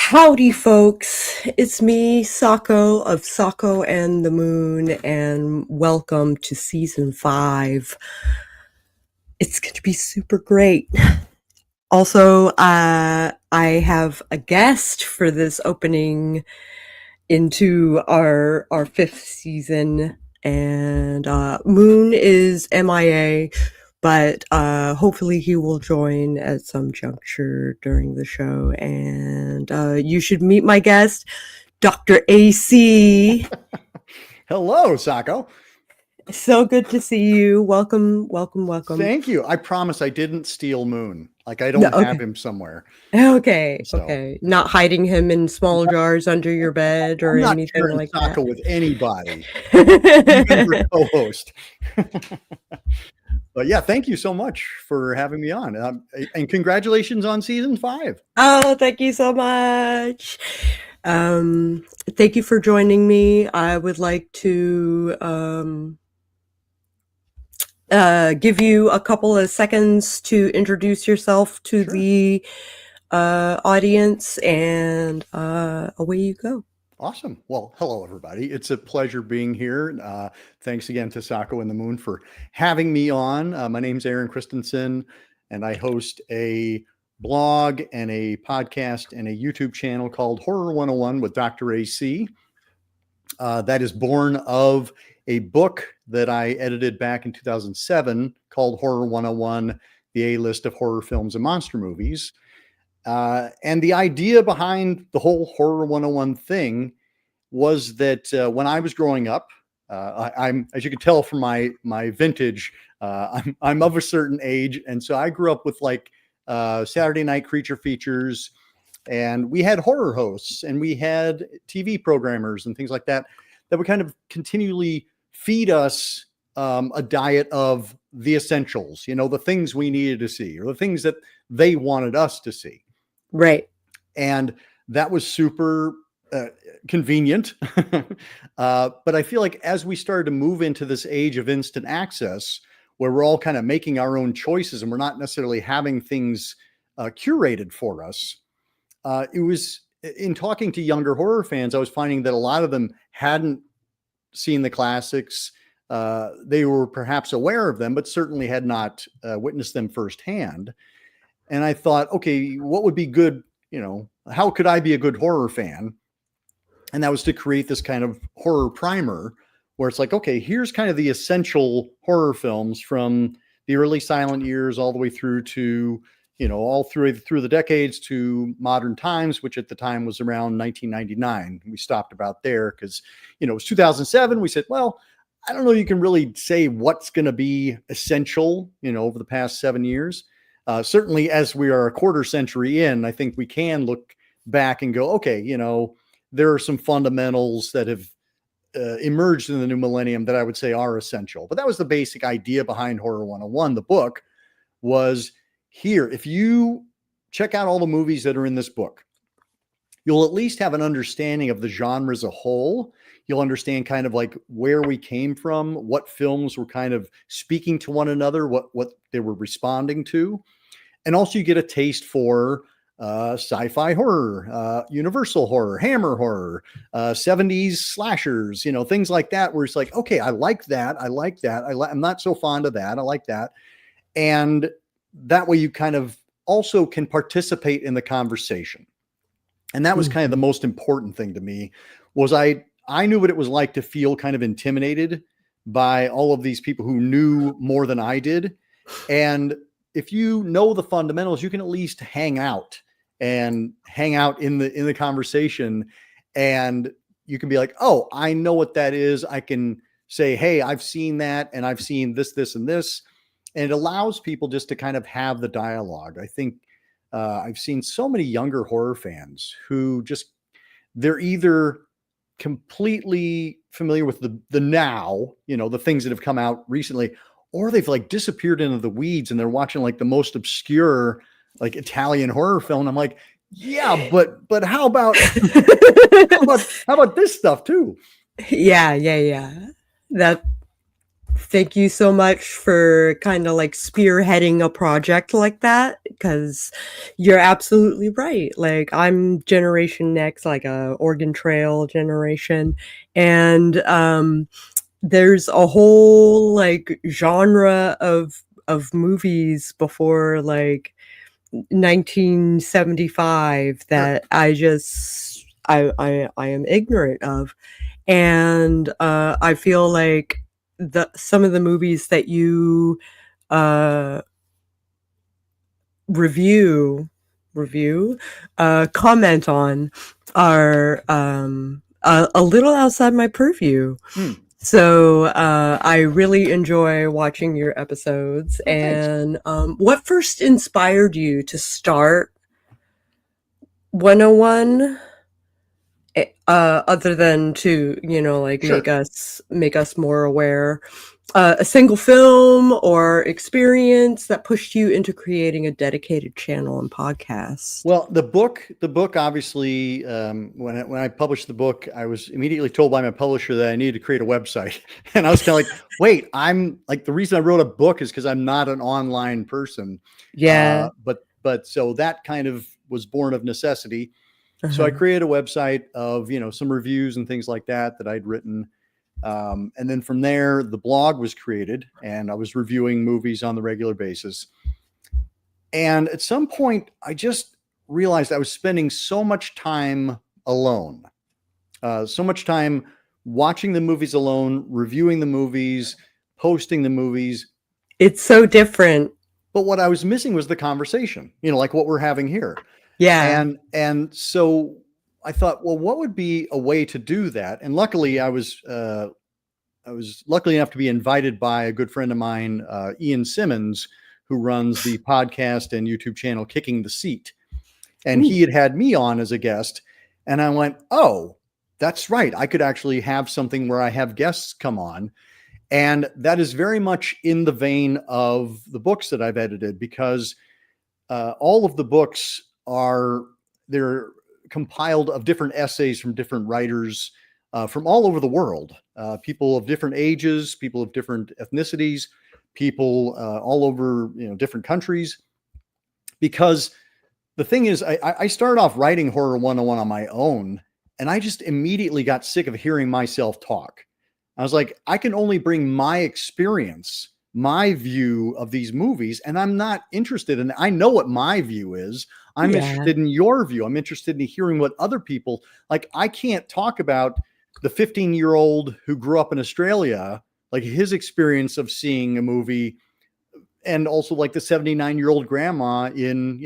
Howdy, folks. It's me, Sako of Sako and the Moon, and welcome to season 5. It's going to be super great. Also, I have a guest for this opening into our 5th season, and Moon is MIA, but hopefully he will join at some juncture during the show. And you should meet my guest, Dr. AC. Hello, Sako. So good to see you. Welcome. Thank you. I promise I didn't steal Moon. Like, I don't have him somewhere. Okay. Not hiding him in small jars under your bed or anything like that. Sako with anybody, even your co-host. But yeah, thank you so much for having me on. And congratulations on season 5. Oh, thank you so much. Thank you for joining me. I would like to give you a couple of seconds to introduce yourself to the audience, and away you go. Awesome. Well, hello, everybody. It's a pleasure being here. Thanks again to Sako and the Moon for having me on. My name's Aaron Christensen, and I host a blog and a podcast and a YouTube channel called Horror 101 with Dr. AC. That is born of a book that I edited back in 2007 called Horror 101, the A-List of Horror Films and Monster Movies. And the idea behind the whole Horror 101 thing was that when I was growing up, I'm, as you can tell from my vintage, I'm of a certain age. And so I grew up with like Saturday night creature features, and we had horror hosts and we had TV programmers and things like that would kind of continually feed us a diet of the essentials, the things we needed to see or the things that they wanted us to see. Right. And that was super convenient. But I feel like as we started to move into this age of instant access, where we're all kind of making our own choices and we're not necessarily having things curated for us, it was in talking to younger horror fans, I was finding that a lot of them hadn't seen the classics. They were perhaps aware of them, but certainly had not witnessed them firsthand. And I thought, okay, what would be good? How could I be a good horror fan? And that was to create this kind of horror primer where it's like, okay, here's kind of the essential horror films from the early silent years all the way through to, all through the decades to modern times, which at the time was around 1999. We stopped about there because, it was 2007. We said, well, I don't know, you can really say what's going to be essential, over the past 7 years. Certainly as we are a quarter century in, I think we can look back and go, okay, there are some fundamentals that have emerged in the new millennium that I would say are essential. But that was the basic idea behind Horror 101. The book was here. If you check out all the movies that are in this book, you'll at least have an understanding of the genre as a whole. You'll understand kind of like where we came from, what films were kind of speaking to one another, what they were responding to. And also you get a taste for sci-fi horror, universal horror, hammer horror, 70s slashers, things like that, where it's like, okay, I like that. I'm not so fond of that. I like that. And that way you kind of also can participate in the conversation. And that was kind of the most important thing to me, was I knew what it was like to feel kind of intimidated by all of these people who knew more than I did. And if you know the fundamentals, you can at least hang out in the conversation, and you can be like, oh, I know what that is. I can say, hey, I've seen that, and I've seen this, this, and this. And it allows people just to kind of have the dialogue. I think I've seen so many younger horror fans who they're either completely familiar with the now, the things that have come out recently, or they've like disappeared into the weeds and they're watching like the most obscure like Italian horror film. I'm like, yeah, but how about how about this stuff too? Yeah. That thank you so much for kind of like spearheading a project like that, because you're absolutely right. Like, I'm Generation Next, like a Oregon Trail generation, and there's a whole like genre of movies before like 1975 Sure. that I am ignorant of. And I feel like some of the movies that you uh, review comment on are a little outside my purview. So I really enjoy watching your episodes. Oh, thanks. And what first inspired you to start 101? Other than to, like Sure. make us more aware, a single film or experience that pushed you into creating a dedicated channel and podcast. Well, the book, obviously, when I published the book, I was immediately told by my publisher that I needed to create a website, and I was kind of like, "Wait, I'm like the reason I wrote a book is because I'm not an online person." Yeah. But so that kind of was born of necessity. So I Uh-huh. created a website of some reviews and things like that I'd written, and then from there the blog was created, and I was reviewing movies on the regular basis. And at some point, I just realized I was spending so much time alone, so much time watching the movies alone, reviewing the movies, posting the movies. It's so different. But what I was missing was the conversation, like what we're having here. Yeah. And so I thought, well, what would be a way to do that? And luckily, I was lucky enough to be invited by a good friend of mine, Ian Simmons, who runs the podcast and YouTube channel Kicking the Seat. And Ooh. he had me on as a guest. And I went, oh, that's right. I could actually have something where I have guests come on. And that is very much in the vein of the books that I've edited, because all of the books they're compiled of different essays from different writers from all over the world, people of different ages, people of different ethnicities, people all over different countries. Because the thing is, I started off writing Horror 101 on my own, and I just immediately got sick of hearing myself talk. I was like, I can only bring my experience, my view of these movies, and I'm not interested in, I know what my view is. I'm Yeah. interested in your view. I'm interested in hearing what other people, like, I can't talk about the 15-year-old who grew up in Australia, like his experience of seeing a movie, and also like the 79-year-old grandma in,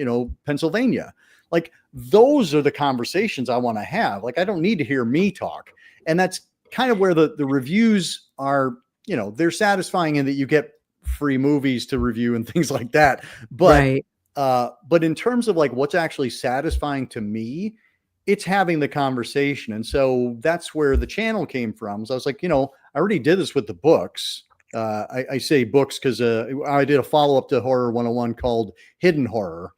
Pennsylvania. Like, those are the conversations I want to have. Like, I don't need to hear me talk. And that's kind of where the reviews are, they're satisfying in that you get free movies to review and things like that. But, Right. but in terms of like what's actually satisfying to me, it's having the conversation. And so that's where the channel came from. So I was like, I already did this with the books. I say books because I did a follow-up to Horror 101 called Hidden Horror,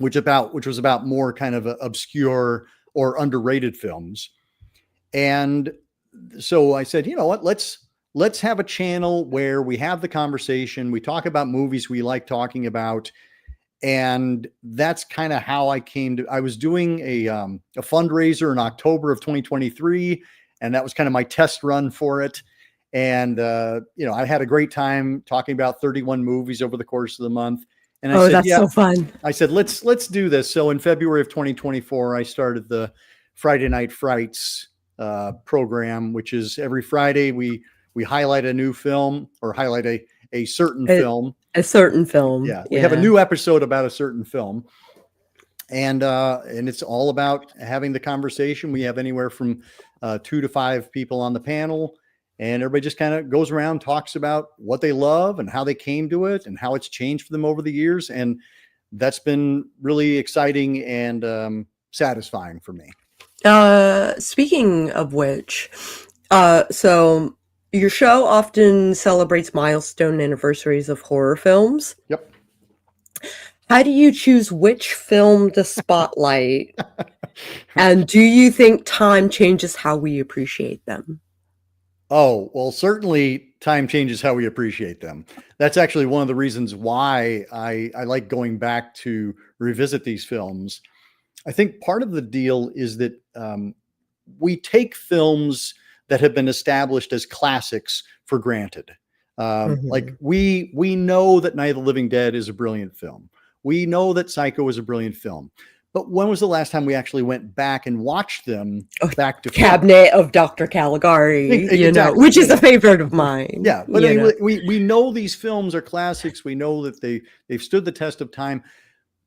which was about more kind of obscure or underrated films. And so I said, you know what, let's have a channel where we have the conversation. We talk about movies we like talking about. And that's kind of how I was doing a fundraiser in October of 2023. And that was kind of my test run for it. And, I had a great time talking about 31 movies over the course of the month. And I said, That's yeah, so fun. I said, let's do this. So in February of 2024, I started the Friday Night Frights program, which is every Friday we highlight a new film or highlight a certain film. A certain film. Yeah. We have a new episode about a certain film. And it's all about having the conversation. We have anywhere from 2 to 5 people on the panel, and everybody just kind of goes around, talks about what they love and how they came to it and how it's changed for them over the years. And that's been really exciting and satisfying for me. Speaking of which, so your show often celebrates milestone anniversaries of horror films. Yep. How do you choose which film to spotlight? And do you think time changes how we appreciate them? Oh, well, certainly time changes how we appreciate them. That's actually one of the reasons why I like going back to revisit these films. I think part of the deal is that we take films that have been established as classics for granted. Like Mhm. we know that Night of the Living Dead is a brilliant film. We know that Psycho is a brilliant film. But when was the last time we actually went back and watched them Oh, back to front? Cabinet of Dr. Caligari, Exactly. which is a favorite of mine, Yeah, but I mean, we know these films are classics. We know that they've stood the test of time.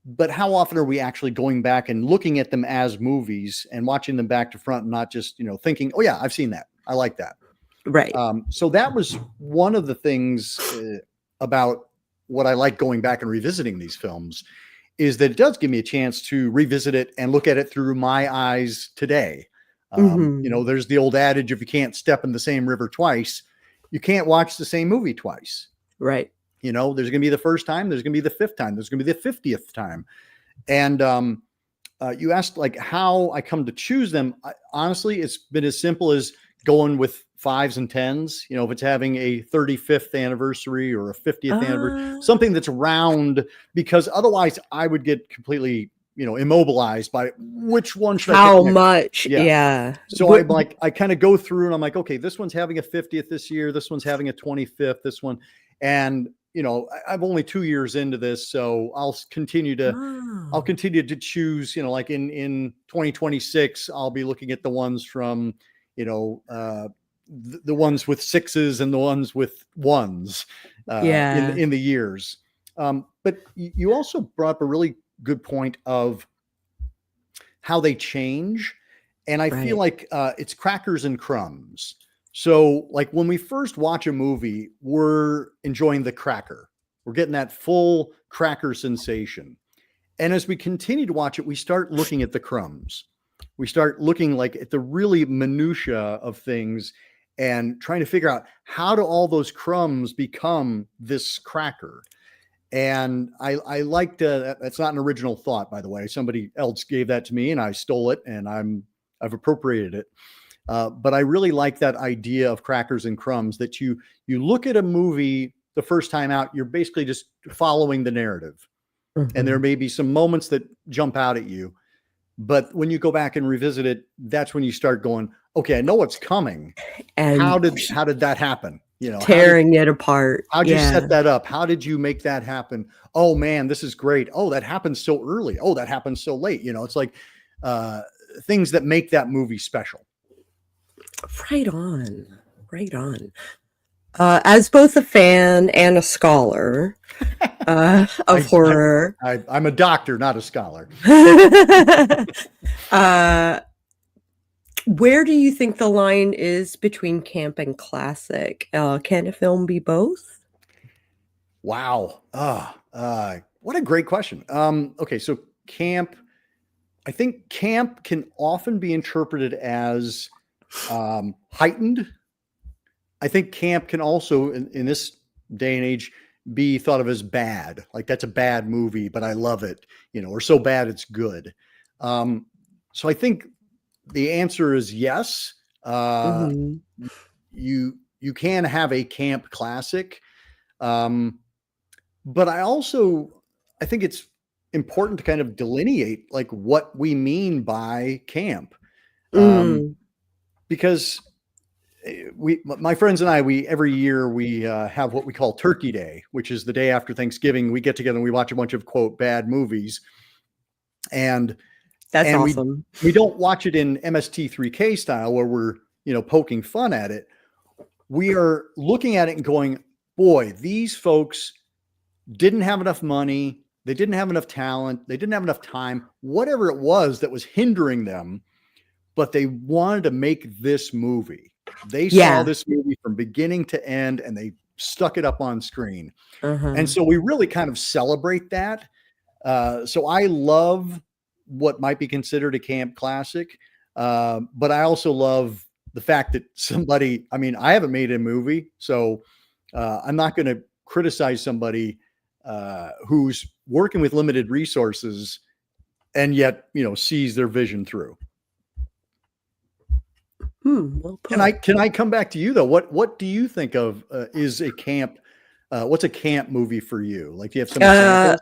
But how often are we actually going back and looking at them as movies and watching them back to front, and not just thinking, "Oh yeah, I've seen that. I like that." Right. So that was one of the things about what I like going back and revisiting these films, is that it does give me a chance to revisit it and look at it through my eyes today. Mhm. There's the old adage, if you can't step in the same river twice, you can't watch the same movie twice. Right. There's going to be the first time, there's going to be the fifth time, there's going to be the 50th time. And you asked like how I come to choose them. Honestly, it's been as simple as going with fives and tens. If it's having a 35th anniversary or a 50th anniversary, Uh, something that's round, because otherwise I would get completely, immobilized by which one should I pick how next? much? Yeah. Yeah. So I'm like, I kind of go through and I'm like, okay, this one's having a 50th this year. This one's having a 25th, this one. And, I'm only 2 years into this, so I'll continue Oh. to choose, like in 2026, I'll be looking at the ones from, the ones with sixes and the ones with ones Yeah. in the years. But you also brought up a really good point of how they change. And I feel Right. like it's crackers and crumbs. So, like when we first watch a movie, we're enjoying the cracker. We're getting that full cracker sensation. And as we continue to watch it, we start looking at the crumbs. We start looking like at the really minutia of things and trying to figure out, how do all those crumbs become this cracker? And I liked that's not an original thought, by the way. Somebody else gave that to me and I stole it, and I've appropriated it. But I really like that idea of crackers and crumbs, that you look at a movie the first time out, you're basically just following the narrative. And there Mhm. may be some moments that jump out at you, but when you go back and revisit it, that's when you start going, okay, I know what's coming. How And did that happen? tearing it apart. How'd you Yeah. set that up? How did you make that happen? Oh man, this is great. Oh, that happened so early. Oh, that happened so late. It's like uh, things that make that movie special. Right on. Right on. As both a fan and a scholar of I, horror, I'm a doctor, not a scholar. uh, where do you think the line is between camp and classic? Can a film be both? Wow. What a great question. Okay, so camp. I think camp can often be interpreted as heightened. I think camp can also, in this day and age, be thought of as bad. Like, that's a bad movie, but I love it, or so bad it's good. So I think the answer is yes. Mhm. You can have a camp classic, but I think it's important to kind of delineate like what we mean by camp, um, Mm. because my friends and I, every year we have what we call Turkey Day, which is the day after Thanksgiving. We get together and we watch a bunch of quote bad movies, and That's and we awesome. we don't watch it in MST3K style where we're poking fun at it. We are looking at it and going, boy, these folks didn't have enough money, they didn't have enough talent, they didn't have enough time, whatever it was that was hindering them, but they wanted to make this movie. They saw Yeah. this movie from beginning to end and they stuck it up on screen. And Uh-huh. so we really kind of celebrate that. So I love what might be considered a camp classic, but I also love the fact that I haven't made a movie, so I'm not going to criticize somebody who's working with limited resources and yet, sees their vision through. Well Can I put. come back to you though? What do you think of is a camp? What's a camp movie for you? Like, do you have some Uh, examples?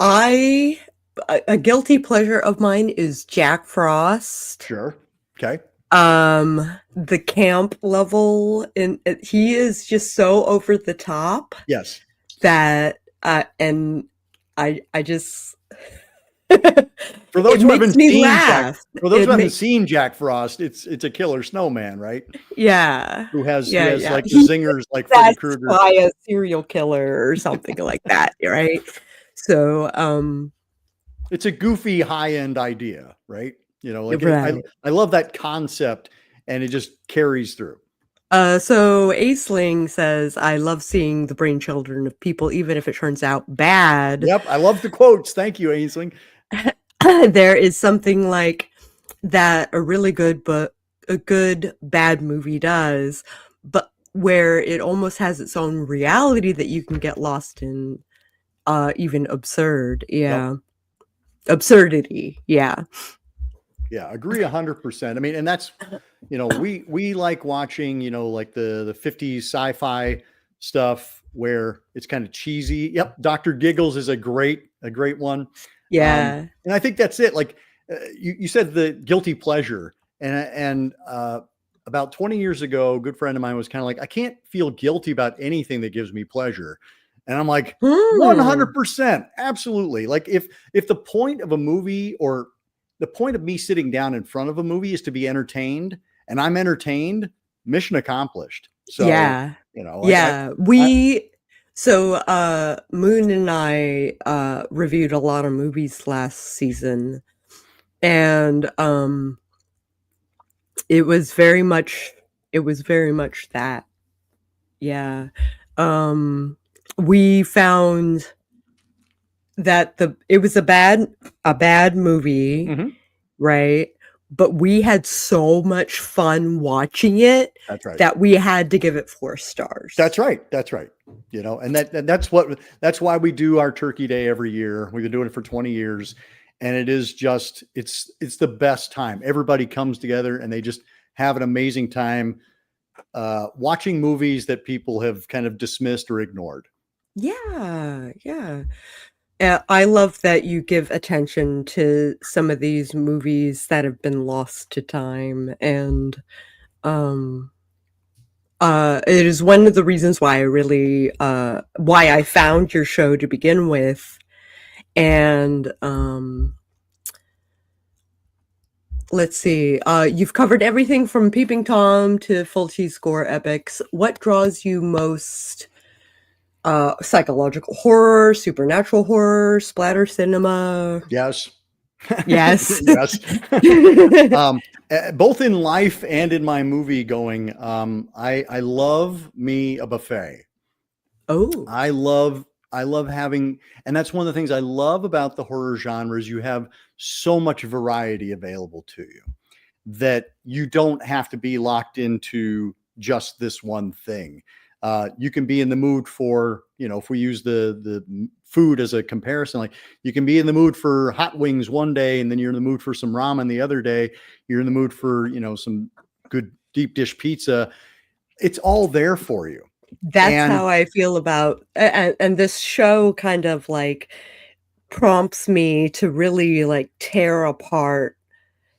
I a guilty pleasure of mine is Jack Frost. Sure. Okay. The camp level, and he is just so over the top Yes. that, and I just For those it who makes haven't me seen Jack, laugh. for those It who haven't make seen Jack Frost, it's a killer snowman, right? Yeah, Who yeah, has yeah. like the He's zingers like Freddy possessed Krueger. by a serial killer or something like that, right? So, It's a goofy high end idea, right? Like right. I love that concept, and it just carries through. So Aisling says, I love seeing the brain children of people, even if it turns out bad. Yep, I love the quotes. Thank you, Ainsling. There is something like that a really good, but a good bad movie does, but where it almost has its own reality that you can get lost in, even absurd. Yep. Yeah. Absurdity. Yeah. Yeah, agree 100%. I mean, and that's, we like watching, like the 50s sci-fi stuff where it's kind of cheesy. Yep, Dr. Giggles is a great one. Yeah. And I think that's it. Like you said, the guilty pleasure, and about 20 years ago, a good friend of mine was kind of like, I can't feel guilty about anything that gives me pleasure. And I'm like, Hmm. 100%, absolutely. Like if the point of a movie, or the point of me sitting down in front of a movie, is to be entertained, and I'm entertained, mission accomplished. So, Yeah. like Yeah. I Moon and I reviewed a lot of movies last season, and it was very much that. Yeah. We found that it was a bad movie, Mhm. right? But we had so much fun watching it That's right. that we had to give it 4 stars. That's right. That's right. And that's why we do our Turkey Day every year. We've been doing it for 20 years, and it is just it's the best time. Everybody comes together and they just have an amazing time watching movies that people have kind of dismissed or ignored. Yeah, yeah. I love that you give attention to some of these movies that have been lost to time, and um it is one of the reasons why why I found your show to begin with. And let's see. You've covered everything from Peeping Tom to Fulci score epics. What draws you most? Psychological horror, supernatural horror, splatter cinema. Yes. Yes. Yes. Both in life and in my movie going, I love me a buffet. Oh. I love having, and that's one of the things I love about the horror genre, is you have so much variety available to you that you don't have to be locked into just this one thing. You can be in the mood for, if we use the food as a comparison, like you can be in the mood for hot wings one day, and then you're in the mood for some ramen the other day. You're in the mood for, some good deep dish pizza. It's all there for you. That's And how I feel about, and this show kind of like prompts me to really like tear apart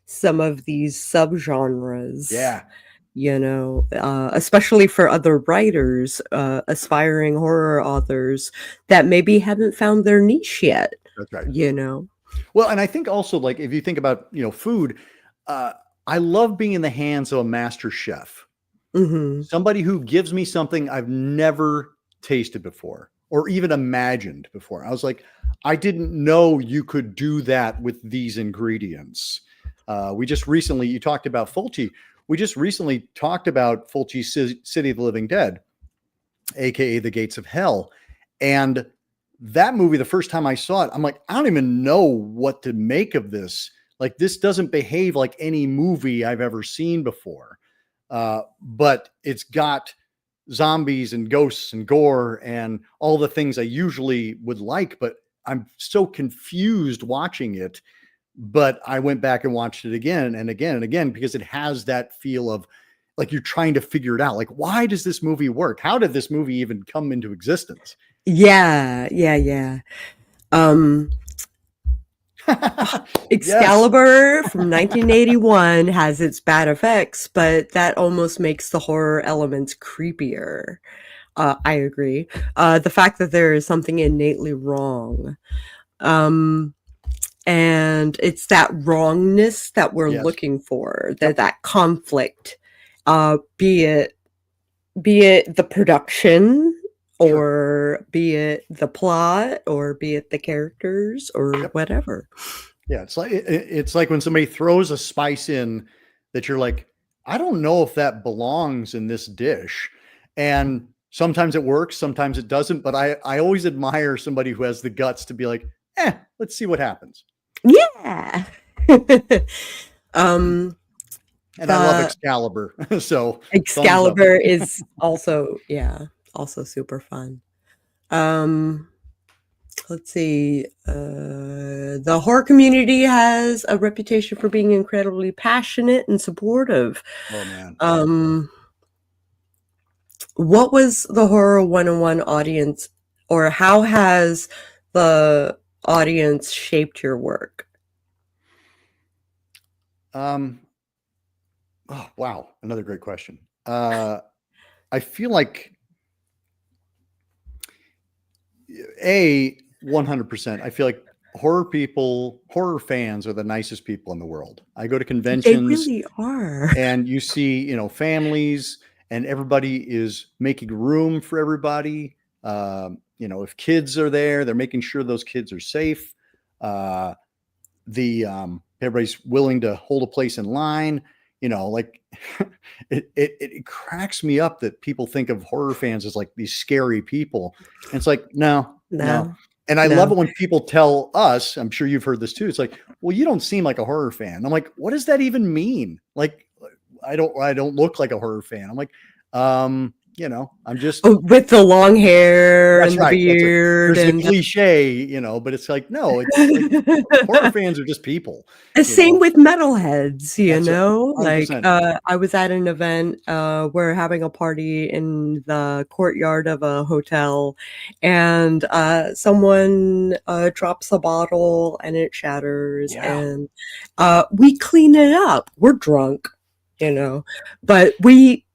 some of these subgenres, yeah, especially for other writers, aspiring horror authors that maybe haven't found their niche yet, that's right. you know? Well, and I think also, like, if you think about, food, uh, I love being in the hands of a master chef, Mhm. somebody who gives me something I've never tasted before or even imagined before. I was like, I didn't know you could do that with these ingredients. You talked about Fulci. We just recently talked about Fulci's City of the Living Dead, aka The Gates of Hell. And that movie, the first time I saw it, I'm like, I don't even know what to make of this. Like, this doesn't behave like any movie I've ever seen before. But it's got zombies and ghosts and gore and all the things I usually would like, but I'm so confused watching it but I went back and watched it again and again and again because it has that feel of like you're trying to figure it out. Like, why does this movie work? How did this movie even come into existence? Yeah. Yes. Excalibur from 1981 has its bad effects, but that almost makes the horror elements creepier. I agree. The fact that there is something innately wrong. And it's that wrongness that we're Yes. looking for, that conflict, be it the production, or be it the plot, or be it the characters, or whatever. Yeah, it's like when somebody throws a spice in that you're like, I don't know if that belongs in this dish. And sometimes it works, sometimes it doesn't. But I always admire somebody who has the guts to be like, let's see what happens. Yeah. And I love Excalibur. So Excalibur is also super fun. Let's see. The horror community has a reputation for being incredibly passionate and supportive. Oh man. What was the Horror 101 audience, or how has the audience shaped your work? Oh wow, another great question. I feel like 100%. I feel like horror fans are the nicest people in the world. I go to conventions. They really are. And you see, families, and everybody is making room for everybody. If kids are there, they're making sure those kids are safe. Everybody's willing to hold a place in line. Like it cracks me up that people think of horror fans as like these scary people. And it's like, no. And I love it when people tell us, I'm sure you've heard this too. It's like, well, you don't seem like a horror fan. I'm like, what does that even mean? Like, I don't look like a horror fan. I'm like, I'm just with the long hair and the beard. There's the cliche, but it's like, no, it's like, horror fans are just people. Same with metalheads, like, 100%. I was at an event, we're having a party in the courtyard of a hotel, and someone drops a bottle and it shatters, and we clean it up. We're drunk, but we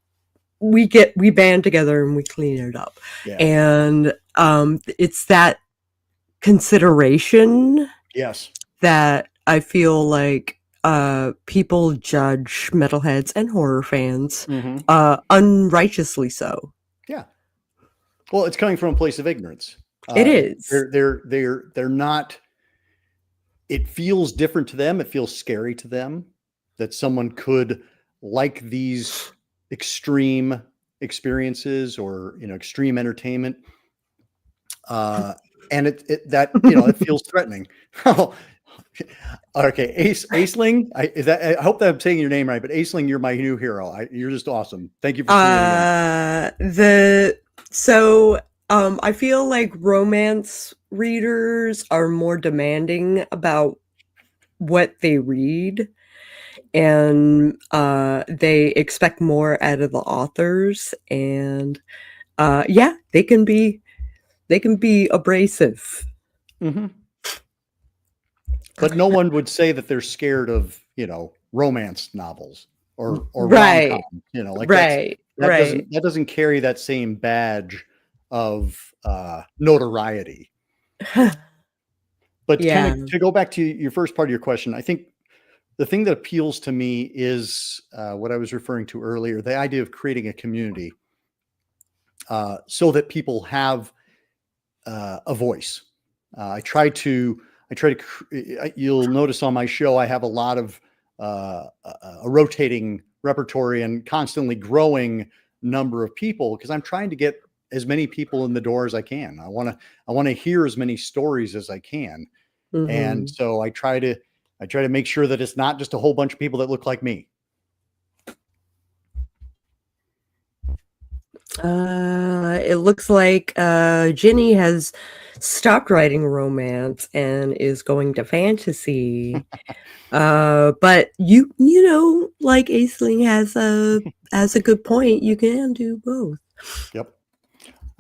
band together and we clean it up. And it's that consideration that I feel like people judge metalheads and horror fans unrighteously so. Yeah. Well, it's coming from a place of ignorance. It is. They're not. It feels different to them. It feels scary to them that someone could like these extreme experiences or extreme entertainment, and it feels threatening. Okay, Aisling, I hope that I'm saying your name right, but Aisling, you're my new hero. You're just awesome. Thank you for tuning in. I feel like romance readers are more demanding about what they read, and they expect more out of the authors, and they can be abrasive. Mm-hmm. But no one would say that they're scared of romance novels or rom-com, that doesn't carry that same badge of notoriety. But kind of to go back to your first part of your question, I think the thing that appeals to me is what I was referring to earlier, the idea of creating a community so that people have a voice. I try to, you'll notice on my show, I have a lot of a rotating repertory and constantly growing number of people because I'm trying to get as many people in the door as I can. I want to hear as many stories as I can. Mm-hmm. And so I try to make sure that it's not just a whole bunch of people that look like me. It looks like Ginny has stopped writing romance and is going to fantasy. But you know, like Aisling has a good point. You can do both. Yep.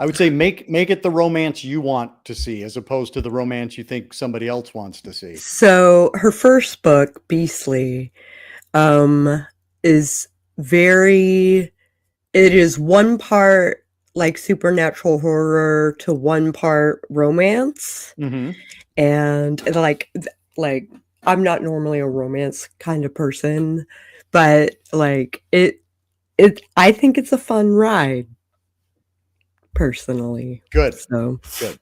I would say make it the romance you want to see as opposed to the romance you think somebody else wants to see. So her first book, Beastly, is very. It is one part like supernatural horror to one part romance, and like I'm not normally a romance kind of person, but like it I think it's a fun ride personally. Good. So Good.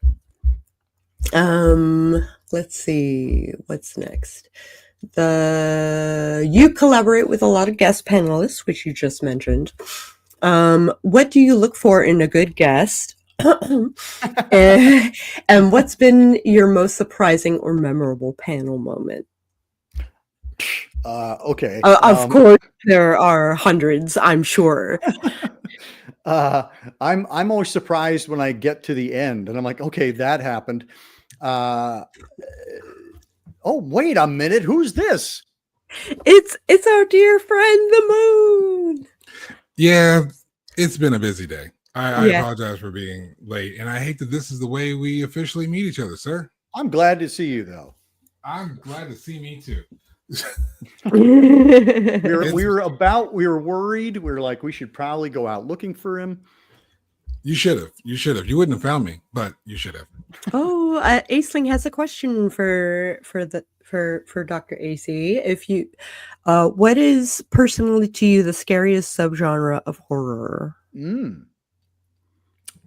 let's see what's next. You collaborate with a lot of guest panelists, which you just mentioned. What do you look for in a good guest? And what's been your most surprising or memorable panel moment? Okay. Of course, there are hundreds, I'm sure. I'm always surprised when I get to the end and I'm like, okay, that happened. Oh, wait a minute. Who's this? It's our dear friend, the moon. Yeah, it's been a busy day. I apologize for being late, and I hate that this is the way we officially meet each other, sir. I'm glad to see you, though. I'm glad to see me too. we were worried. We were like, we should probably go out looking for him. You should have. You wouldn't have found me, but you should have. Oh, Aisling has a question for Dr. AC. If you, what is personally to you the scariest subgenre of horror?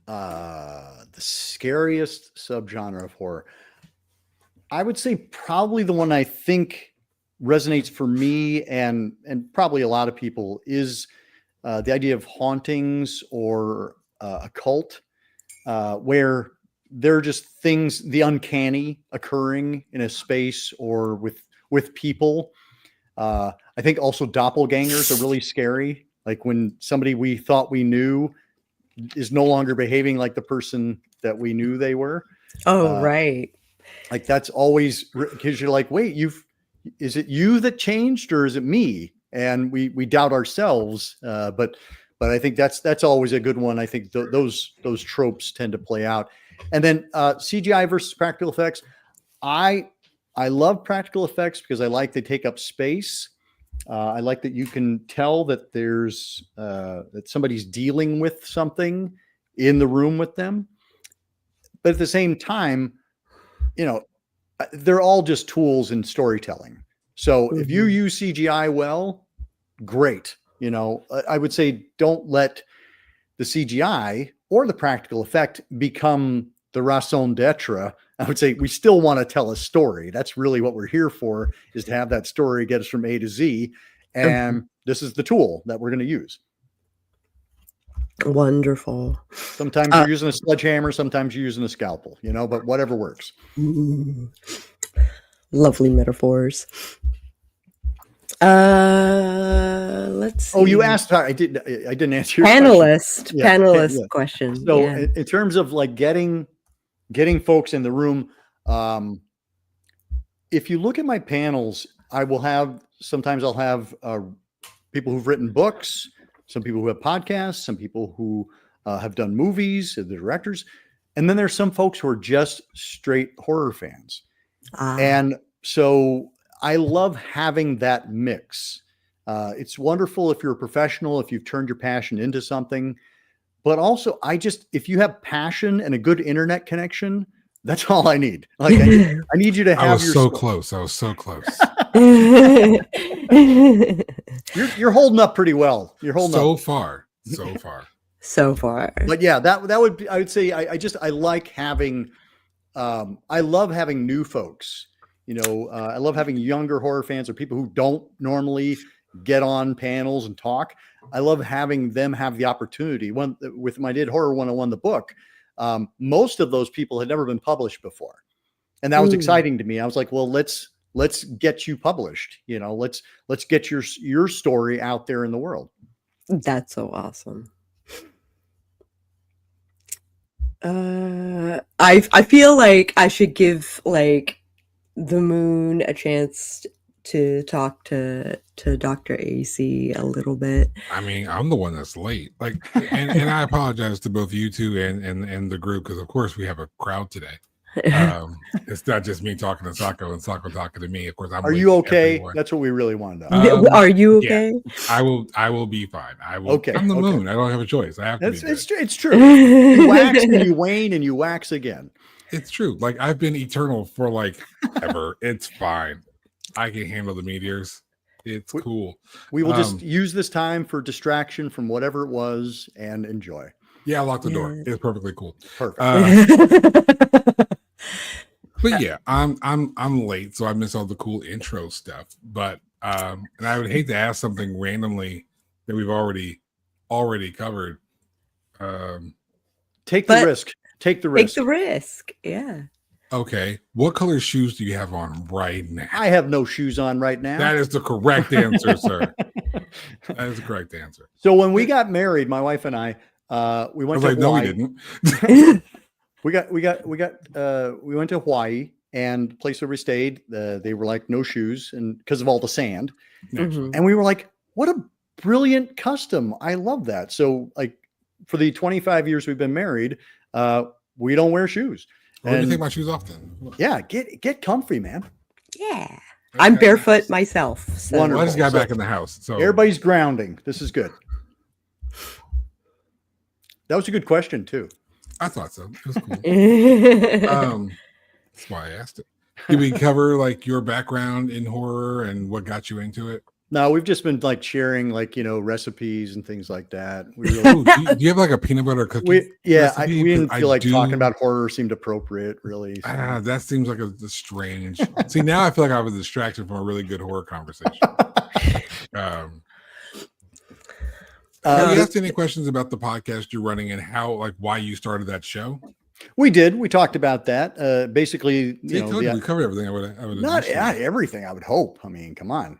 The scariest subgenre of horror. I would say probably the one I think resonates for me and probably a lot of people is the idea of hauntings or occult, where they're just things, the uncanny occurring in a space or with people. I think also doppelgangers are really scary. Like when somebody we thought we knew is no longer behaving like the person that we knew they were. Oh, right. Like that's always because you're like, wait, is it you that changed or is it me? And we doubt ourselves. But I think that's always a good one. I think those tropes tend to play out. And then CGI versus practical effects. I love practical effects because I like they take up space. I like that you can tell that there's that somebody's dealing with something in the room with them. But at the same time, you know, they're all just tools in storytelling. So if you use CGI well, great. You know, I would say don't let the CGI or the practical effect become the raison d'etre. I would say we still want to tell a story. That's really what we're here for, is to have that story get us from A to Z. And this is the tool that we're going to use. Wonderful. Sometimes you're using a sledgehammer, sometimes you're using a scalpel, you know, but whatever works. Lovely metaphors. Let's see. Oh, you asked. I didn't answer your panelist question. So in terms of like getting folks in the room, if you look at my panels, sometimes I'll have people who've written books, some people who have podcasts, some people who have done movies, the directors, and then there's some folks who are just straight horror fans. And so I love having that mix. It's wonderful if you're a professional, if you've turned your passion into something, but also if you have passion and a good internet connection, that's all I need. Like I need you to have. I was so close. You're holding up pretty well. You're holding up so far. But yeah, that would be, I would say I like having I love having new folks. You know, I love having younger horror fans or people who don't normally get on panels and talk. I love having them have the opportunity. When I did Horror 101, the book, most of those people had never been published before. And that was exciting to me. I was like, well, let's get you published. You know, let's get your story out there in the world. That's so awesome. I feel like I should give like the moon a chance to talk to Dr. AC a little bit. I mean, I'm the one that's late. Like, and I apologize to both you two and the group, because of course we have a crowd today. It's not just me talking to Sako and Sako talking to me. Of course, I'm. Are you okay? That's what we really wanted. Are you okay? Yeah, I will be fine. I will. Okay. I'm the moon. I don't have a choice. I have to. It's true. You wax and you wane and you wax again. It's true. Like, I've been eternal for like ever. It's fine. I can handle the meteors. It's cool. We will just use this time for distraction from whatever it was and enjoy. Yeah, I locked the door. It's perfectly cool. Perfect. But yeah, I'm late, so I missed all the cool intro stuff. But and I would hate to ask something randomly that we've already covered. Take the risk. Take the risk. Take the risk. Yeah. Okay. What color shoes do you have on right now? I have no shoes on right now. That is the correct answer, sir. That is the correct answer. So when we got married, my wife and I we went to Hawaii. No, we didn't. we went to Hawaii, and the place where we stayed, they were like no shoes, and because of all the sand. Mm-hmm. And we were like, what a brilliant custom. I love that. So like for the 25 years we've been married, we don't wear shoes. Let me take my shoes off then. Yeah, get comfy, man. Yeah. Okay. I'm barefoot myself. So. Wonderful. I just got back in the house. So everybody's grounding. This is good. That was a good question too. I thought so. It was cool. That's why I asked it. Did we cover like your background in horror and what got you into it? No, we've just been like sharing like, recipes and things like that. We really, do you have like a peanut butter cookie? we didn't feel like talking about horror seemed appropriate, really. So. That seems like a strange. See, now I feel like I was distracted from a really good horror conversation. Have you asked any questions about the podcast you're running and how, like, why you started that show? We did. We talked about that. Basically, we covered everything. I would not everything. I would hope. I mean, come on.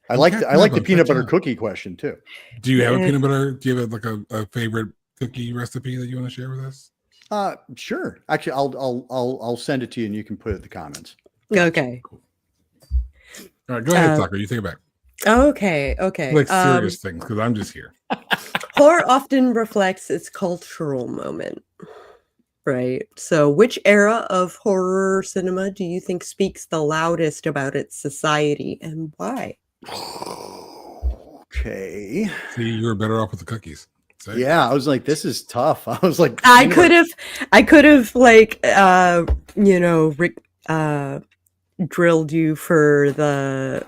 I like the peanut butter cookie question too. Do you have a peanut butter? Do you have like a favorite cookie recipe that you want to share with us? Sure. Actually, I'll send it to you and you can put it in the comments. Okay. Cool. All right, go ahead, Sako. You take it back. Okay. Like serious things, because I'm just here. Horror often reflects its cultural moment, right? So which era of horror cinema do you think speaks the loudest about its society and why? Okay. See, you were better off with the cookies. Yeah, I was like, this is tough. I was like, I could have like drilled you for the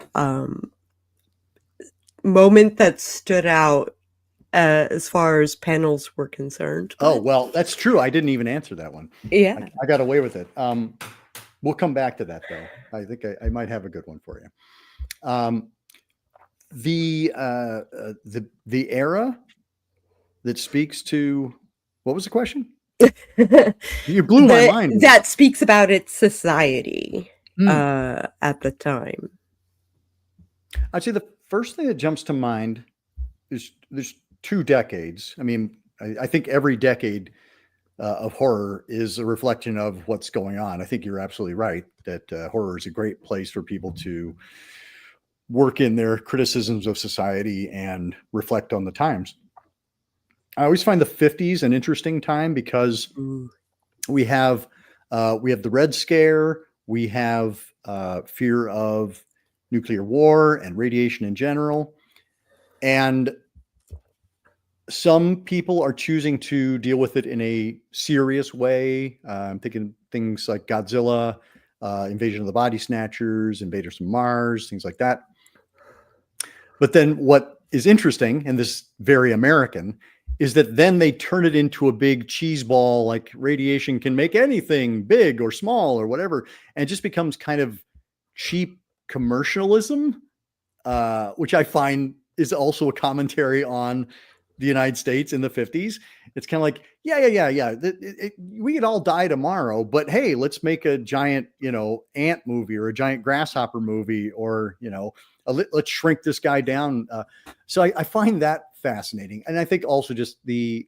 moment that stood out as far as panels were concerned. Oh, well, that's true. I didn't even answer that one. Yeah. I got away with it. We'll come back to that though. I think I might have a good one for you. The era that speaks to, what was the question? You blew my mind. That speaks about its society at the time. I'd say the first thing that jumps to mind is there's 2 decades. I mean, I think every decade of horror is a reflection of what's going on. I think you're absolutely right that horror is a great place for people to work in their criticisms of society and reflect on the times. I always find the 50s an interesting time because we have the Red Scare, we have fear of nuclear war and radiation in general, and some people are choosing to deal with it in a serious way. I'm thinking things like Godzilla, Invasion of the Body Snatchers, Invaders from Mars, things like that. But then what is interesting, and this very American, is that then they turn it into a big cheese ball, like radiation can make anything big or small or whatever. And it just becomes kind of cheap commercialism, which I find is also a commentary on the United States in the 50s. It's kind of like, yeah. We could all die tomorrow, but hey, let's make a giant, ant movie or a giant grasshopper movie, or, let's shrink this guy down. So I find that fascinating. And I think also just the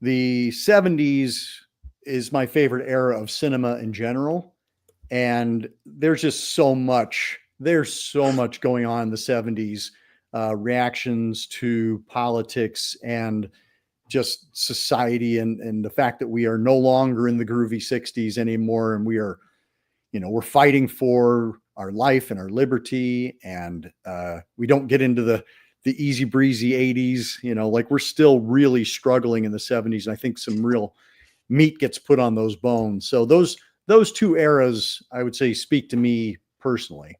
the 70s is my favorite era of cinema in general. And there's just so much going on in the 70s, reactions to politics and just society, and the fact that we are no longer in the groovy 60s anymore. And we are, we're fighting for our life and our liberty. And we don't get into the easy breezy 80s, like we're still really struggling in the 70s. And I think some real meat gets put on those bones. So those two eras, I would say, speak to me personally.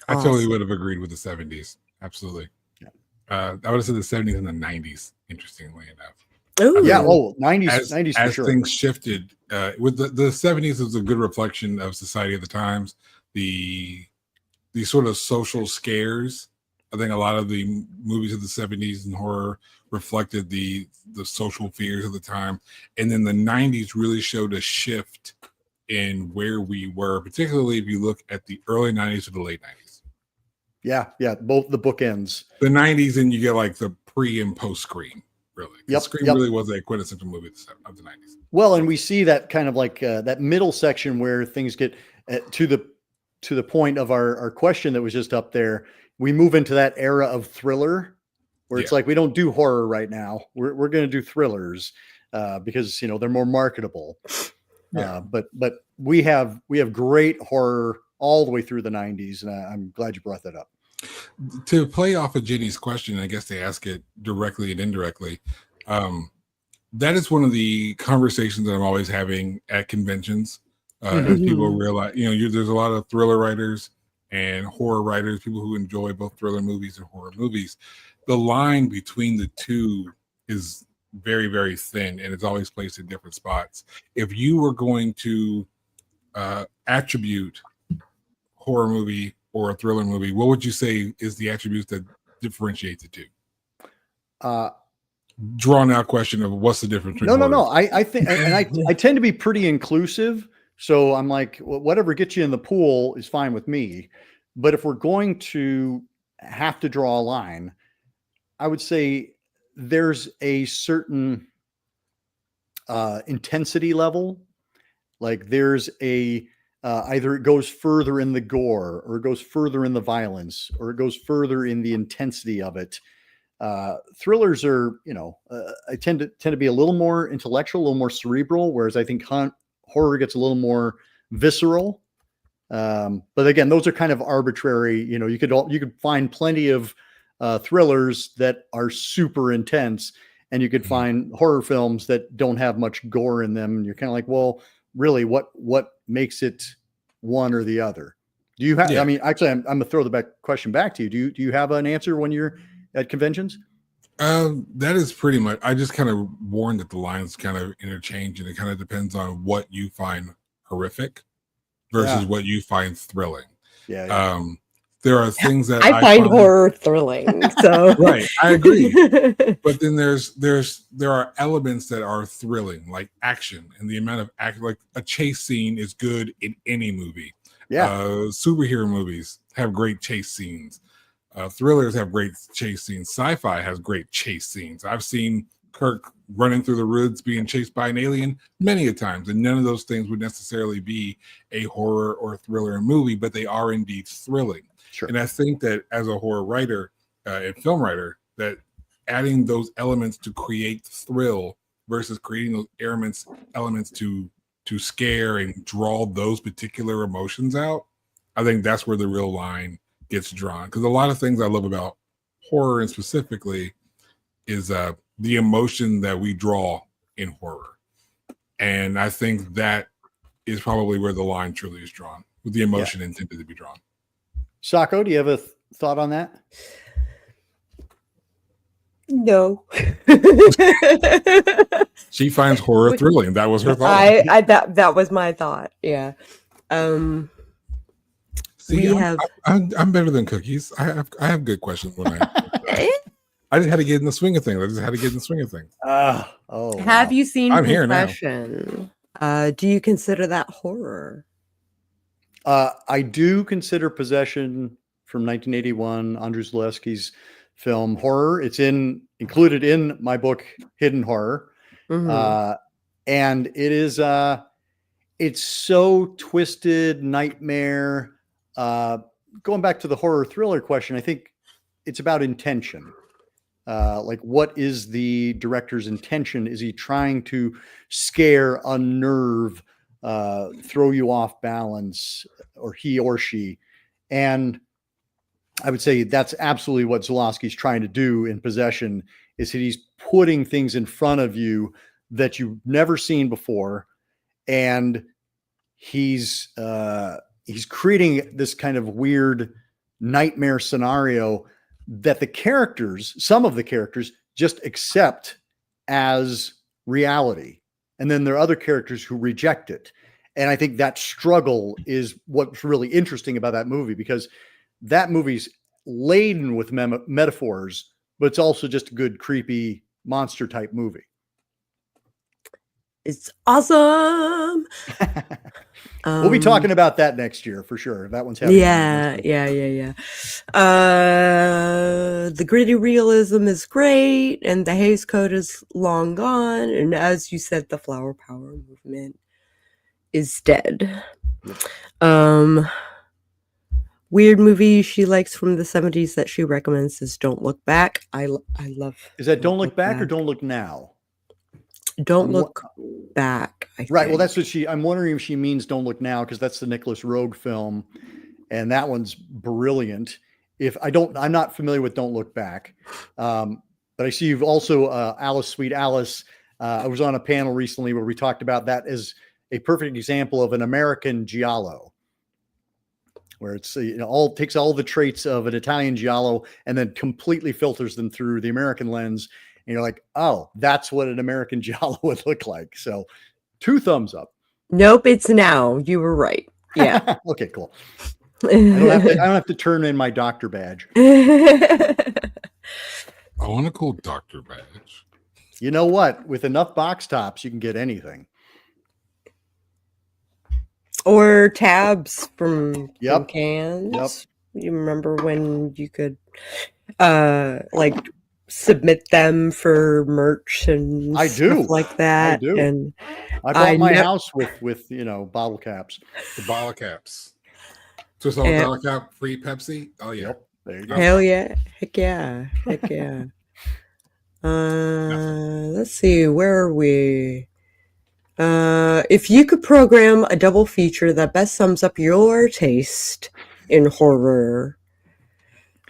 I totally would have agreed with the 70s. Absolutely. Yeah. I would have said the 70s and the 90s, interestingly enough. Ooh. Yeah. 90s as for sure. Things shifted with the 70s was a good reflection of society at the times. The sort of social scares. I think a lot of the movies of the 70s and horror reflected the social fears of the time. And then the 90s really showed a shift in where we were, particularly if you look at the early 90s to the late 90s. Yeah. Both the bookends. The 90s, and you get like the pre and post Scream, really. Yep. Scream really was a quintessential movie of the 90s. Well, and we see that kind of like that middle section where things get to the point of our question that was just up there. We move into that era of thriller where it's like, we don't do horror right now. We're going to do thrillers because, they're more marketable. Yeah. But we have great horror all the way through the 90s. And I'm glad you brought that up. To play off of Jenny's question, I guess they ask it directly and indirectly. That is one of the conversations that I'm always having at conventions. As people realize, there's a lot of thriller writers and horror writers, people who enjoy both thriller movies and horror movies. The line between the two is very, very thin, and it's always placed in different spots. If you were going to attribute horror movie or a thriller movie, what would you say is the attributes that differentiate the two? Drawn out question of what's the difference between No. I think, and I tend to be pretty inclusive. So I'm like, whatever gets you in the pool is fine with me. But if we're going to have to draw a line, I would say there's a certain intensity level. Like there's either it goes further in the gore, or it goes further in the violence, or it goes further in the intensity of it. Thrillers are, I tend to be a little more intellectual, a little more cerebral, whereas I think horror gets a little more visceral. But again, those are kind of arbitrary. You could find plenty of thrillers that are super intense, and you could find horror films that don't have much gore in them. And you're kind of like, well, really, what makes it one or the other? Do you have? Yeah. I mean, actually, I'm gonna throw the question back to you. Do you have an answer when you're at conventions? That is pretty much. I just kind of warn that the lines kind of interchange, and it kind of depends on what you find horrific versus what you find thrilling. Yeah. There are things that I find horror thrilling. So right, I agree. But then there are elements that are thrilling, like action, and the amount of act. Like a chase scene is good in any movie. Yeah. Superhero movies have great chase scenes. Thrillers have great chase scenes. Sci-fi has great chase scenes. I've seen Kirk running through the woods being chased by an alien many a times, and none of those things would necessarily be a horror or thriller movie, but they are indeed thrilling. Sure. And I think that as a horror writer and film writer, that adding those elements to create thrill versus creating those elements to scare and draw those particular emotions out, I think that's where the real line gets drawn. Because a lot of things I love about horror, and specifically, is the emotion that we draw in horror. And I think that is probably where the line truly is drawn, with the emotion intended to be drawn. Sako, do you have a thought on that? No. She finds horror thrilling. That was her thought. That was my thought. Yeah. See, I'm better than cookies. I have good questions when I just had to get in the swing of things. Have you seen I'm Possession? Do you consider that horror? I do consider Possession from 1981, Andrzej Zaleski's film, horror. It's included in my book, Hidden Horror. And it is, it's so twisted, nightmare. Going back to the horror thriller question, I think it's about intention. Like, what is the director's intention? Is he trying to scare, unnerve, throw you off balance, or he or she? And I would say that's absolutely what Zulawski's trying to do in Possession, is that he's putting things in front of you that you've never seen before. And he's creating this kind of weird nightmare scenario that some of the characters just accept as reality. And then there are other characters who reject it. And I think that struggle is what's really interesting about that movie, because that movie's laden with metaphors, but it's also just a good, creepy monster type movie. It's awesome. We'll be talking about that next year for sure. That one's happening. Yeah. The gritty realism is great, and the Hays Code is long gone. And as you said, the flower power movement is dead. Weird movie she likes from the 70s that she recommends is Don't Look Back. I love. Is that Don't Look Back or Don't Look Now? Don't Look Back. Right. Well, that's what I'm wondering if she means Don't Look Now, because that's the Nicholas Roeg film, and that one's brilliant. I'm not familiar with Don't Look Back, but I see you've also Alice, Sweet Alice. I was on a panel recently where we talked about that as a perfect example of an American giallo, where it's takes all the traits of an Italian giallo and then completely filters them through the American lens. And you're like, oh, that's what an American giallo would look like. So 2 thumbs up. Nope, it's now. You were right. Yeah. Okay, cool. I don't have to turn in my doctor badge. I want a cool doctor badge. You know what? With enough box tops, you can get anything. Or tabs from cans. Yep. You remember when you could submit them for merch and stuff like that? I do. And I bought my house with bottle caps. The bottle caps. So it's all bottle cap free Pepsi. Oh yeah. Yep. There you go. Hell yeah. Heck yeah. Let's see, where are we? If you could program a double feature that best sums up your taste in horror,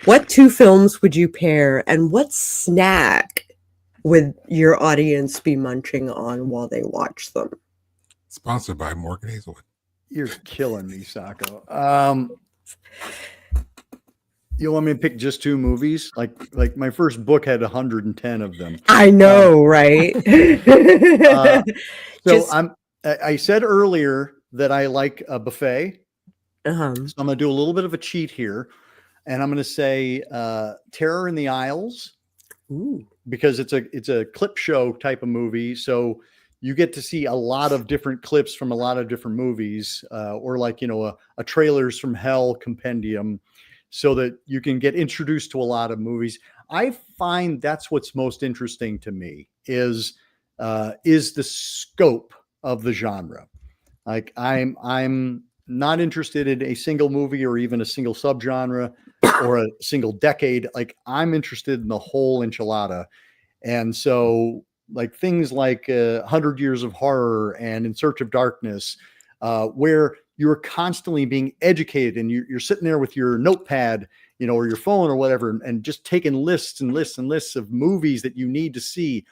what 2 films would you pair, and what snack would your audience be munching on while they watch them? Sponsored by Morgan Hazelwood. You're killing me, Sako. You want me to pick just 2 movies? Like my first book had 110 of them. I know, right? I said earlier that I like a buffet. So I'm going to do a little bit of a cheat here. And I'm going to say Terror in the Aisles. Ooh. Because it's a clip show type of movie. So you get to see a lot of different clips from a lot of different movies, or a Trailers from Hell compendium, so that you can get introduced to a lot of movies. I find that's what's most interesting to me is the scope of the genre. Like I'm not interested in a single movie or even a single subgenre or a single decade. Like, I'm interested in the whole enchilada. And so like things like 100 Years of Horror and In Search of Darkness, where you're constantly being educated and you're sitting there with your notepad, or your phone or whatever, and just taking lists and lists and lists of movies that you need to see.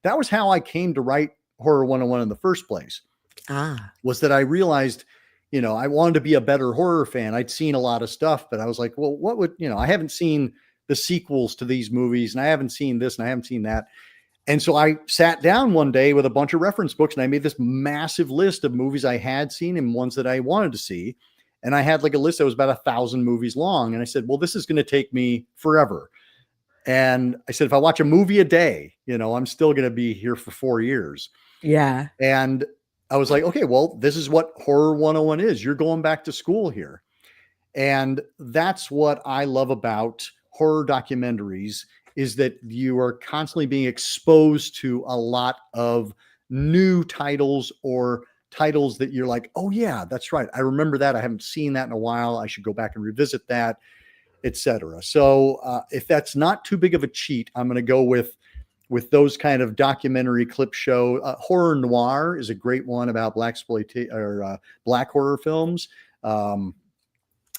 That was how I came to write Horror 101 in the first place. Was that I realized, I wanted to be a better horror fan. I'd seen a lot of stuff, but I was like, well, what would, I haven't seen the sequels to these movies, and I haven't seen this and I haven't seen that. And so I sat down one day with a bunch of reference books and I made this massive list of movies I had seen and ones that I wanted to see. And I had like a list that was about 1,000 movies long. And I said, well, this is going to take me forever. And I said, if I watch a movie a day, I'm still going to be here for 4 years. Yeah. And I was like, okay, well, this is what Horror 101 is. You're going back to school here. And that's what I love about horror documentaries is that you are constantly being exposed to a lot of new titles or titles that you're like, oh yeah, that's right. I remember that. I haven't seen that in a while. I should go back and revisit that, etc. So if that's not too big of a cheat, I'm going to go with those kind of documentary clip show. Horror Noir is a great one about black horror films.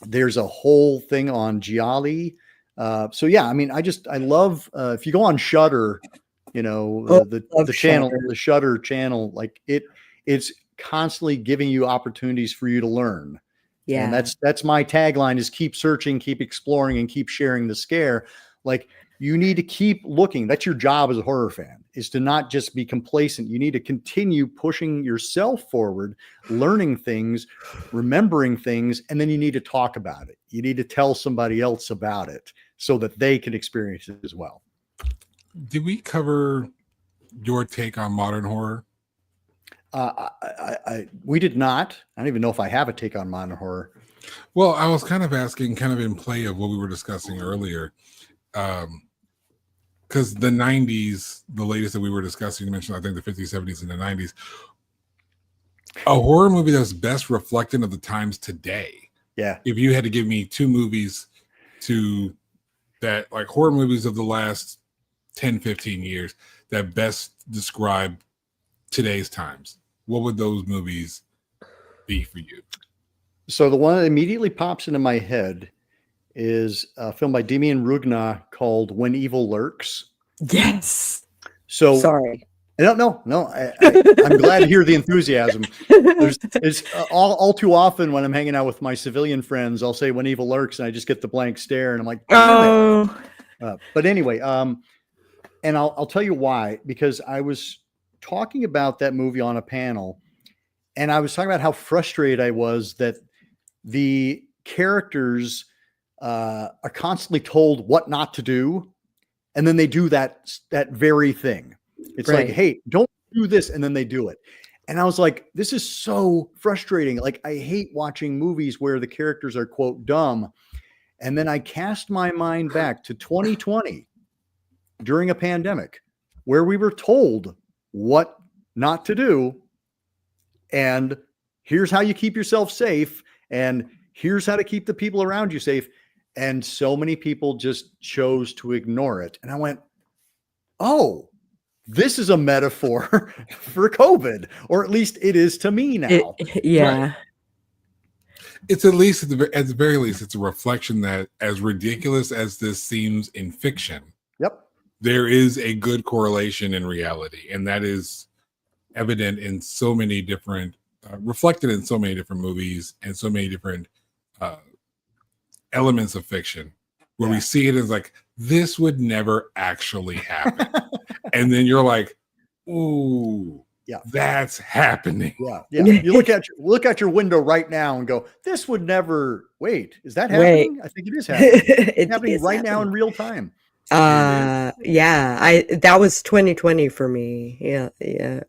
There's a whole thing on Gialli. So yeah, I mean, I love if you go on Shudder, you know, the channel, the Shudder channel, like it's constantly giving you opportunities for you to learn. Yeah. And that's my tagline is keep searching, keep exploring, and keep sharing the scare. Like, you need to keep looking. That's your job as a horror fan, is to not just be complacent. You need to continue pushing yourself forward, learning things, remembering things, and then you need to talk about it. You need to tell somebody else about it so that they can experience it as well. Did we cover your take on modern horror? We did not. I don't even know if I have a take on modern horror. Well, I was kind of asking, kind of in play of what we were discussing earlier. Because the 90s, the latest that we were discussing, you mentioned, I think the 50s, 70s, and the 90s, a horror movie that's best reflecting of the times today. Yeah. If you had to give me two movies that like horror movies of the last 10, 15 years that best describe today's times, what would those movies be for you? So the one that immediately pops into my head is a film by Demian Rugna called When Evil Lurks. Yes. So sorry. No. I'm glad to hear the enthusiasm. It's all too often when I'm hanging out with my civilian friends, I'll say When Evil Lurks, and I just get the blank stare, and I'm like, oh. But anyway, and I'll tell you why, because I was talking about that movie on a panel, and I was talking about how frustrated I was that the characters are constantly told what not to do, and then they do that very thing. It's right. Like, hey, don't do this, and then they do it. And I was like, this is so frustrating. Like, I hate watching movies where the characters are, quote, dumb. And then I cast my mind back to 2020 during a pandemic where we were told what not to do. And here's how you keep yourself safe. And here's how to keep the people around you safe. And so many people just chose to ignore it. And I went, oh, this is a metaphor for COVID, or at least it is to me now. Yeah. Right. It's at least, at the very least, it's a reflection that as ridiculous as this seems in fiction, yep, there is a good correlation in reality. And that is evident in so many different, reflected in so many different movies and so many different elements of fiction where we see it as like, this would never actually happen. And then you're like, ooh, yeah, that's happening. Yeah. You look at your window right now and go, this would never wait. Is that happening? I think it is happening. It's happening right now in real time. That was 2020 for me. Yeah.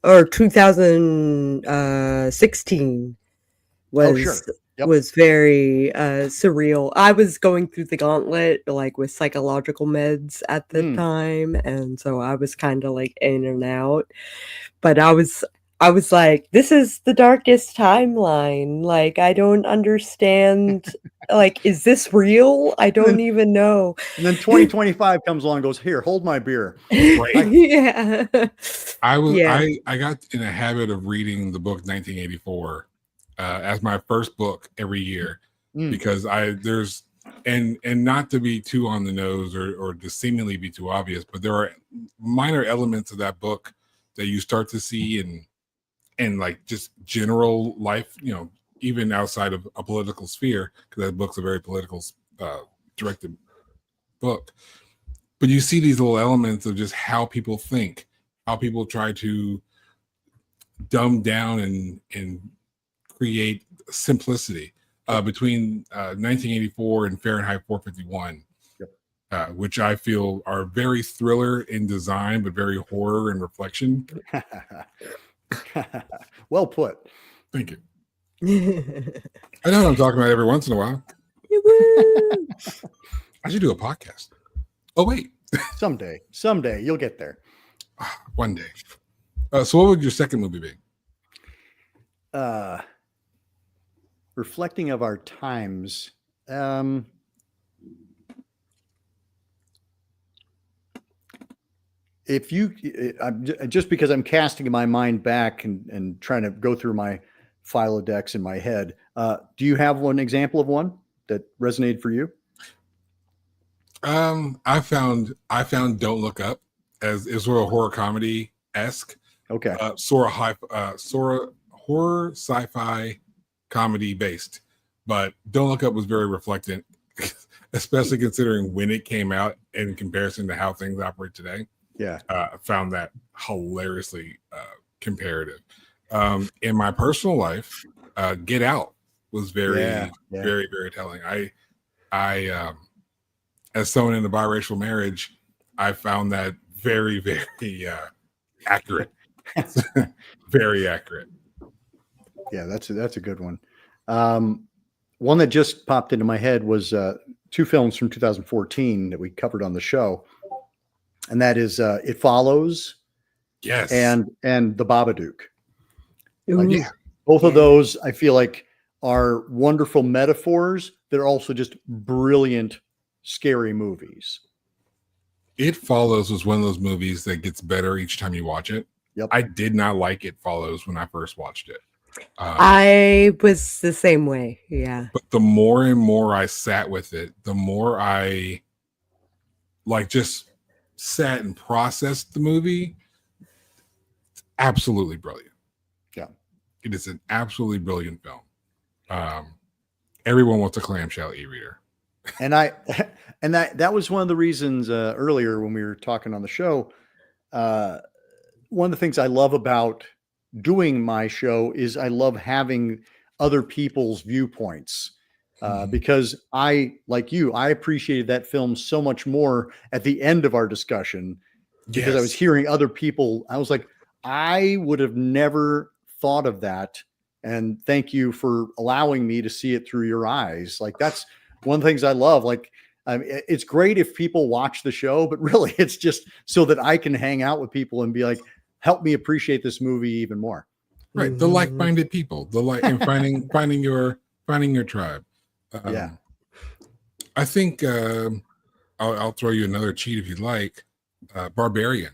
Or 2016 was was very surreal. I was going through the gauntlet like with psychological meds at the time, and so I was kind of like in and out. But I was like, this is the darkest timeline. Like, I don't understand. Like, is this real? I don't even know. And then 2025 comes along and goes, here, hold my beer. Right. Yeah. I got in a habit of reading the book 1984 as my first book every year because there's not to be too on the nose or to seemingly be too obvious, but there are minor elements of that book that you start to see in like just general life, you know, even outside of a political sphere, because that book's a very political directed book. But you see these little elements of just how people think, how people try to dumb down and create simplicity between 1984 and Fahrenheit 451, which I feel are very thriller in design, but very horror in reflection. Well put. Thank you. I know what I'm talking about every once in a while. I should do a podcast. Oh, wait. Someday you'll get there. One day. So what would your second movie be? Reflecting of our times. If you, just because I'm casting my mind back and trying to go through my file of decks in my head, do you have one example of one that resonated for you? I found Don't Look Up as sort of horror comedy esque. Okay. Sort of horror sci-fi comedy based, but Don't Look Up was very reflectant, especially considering when it came out in comparison to how things operate today. Yeah. I found that hilariously comparative. In my personal life, Get Out was very, very, very telling. I as someone in a biracial marriage, I found that very, very accurate. Very accurate. Yeah, that's a good one. One that just popped into my head was two films from 2014 that we covered on the show, and that is It Follows, yes, and The Babadook. Ooh. Both of those I feel like are wonderful metaphors. They're also just brilliant, scary movies. It Follows was one of those movies that gets better each time you watch it. Yep. I did not like It Follows when I first watched it. I was the same way. Yeah. But the more and more I sat with it, the more I just sat and processed the movie. Absolutely brilliant. Yeah. It is an absolutely brilliant film. Everyone wants a clamshell e-reader. And that was one of the reasons earlier when we were talking on the show. One of the things I love about doing my show is I love having other people's viewpoints because I, like you, I appreciated that film so much more at the end of our discussion because I was hearing other people. I was like, I would have never thought of that. And thank you for allowing me to see it through your eyes. Like, that's one of the things I love. Like, it's great if people watch the show, but really it's just so that I can hang out with people and be like, help me appreciate this movie even more. Right. The like-minded people, and finding your tribe. Yeah. I think I'll throw you another cheat if you'd like. Barbarian,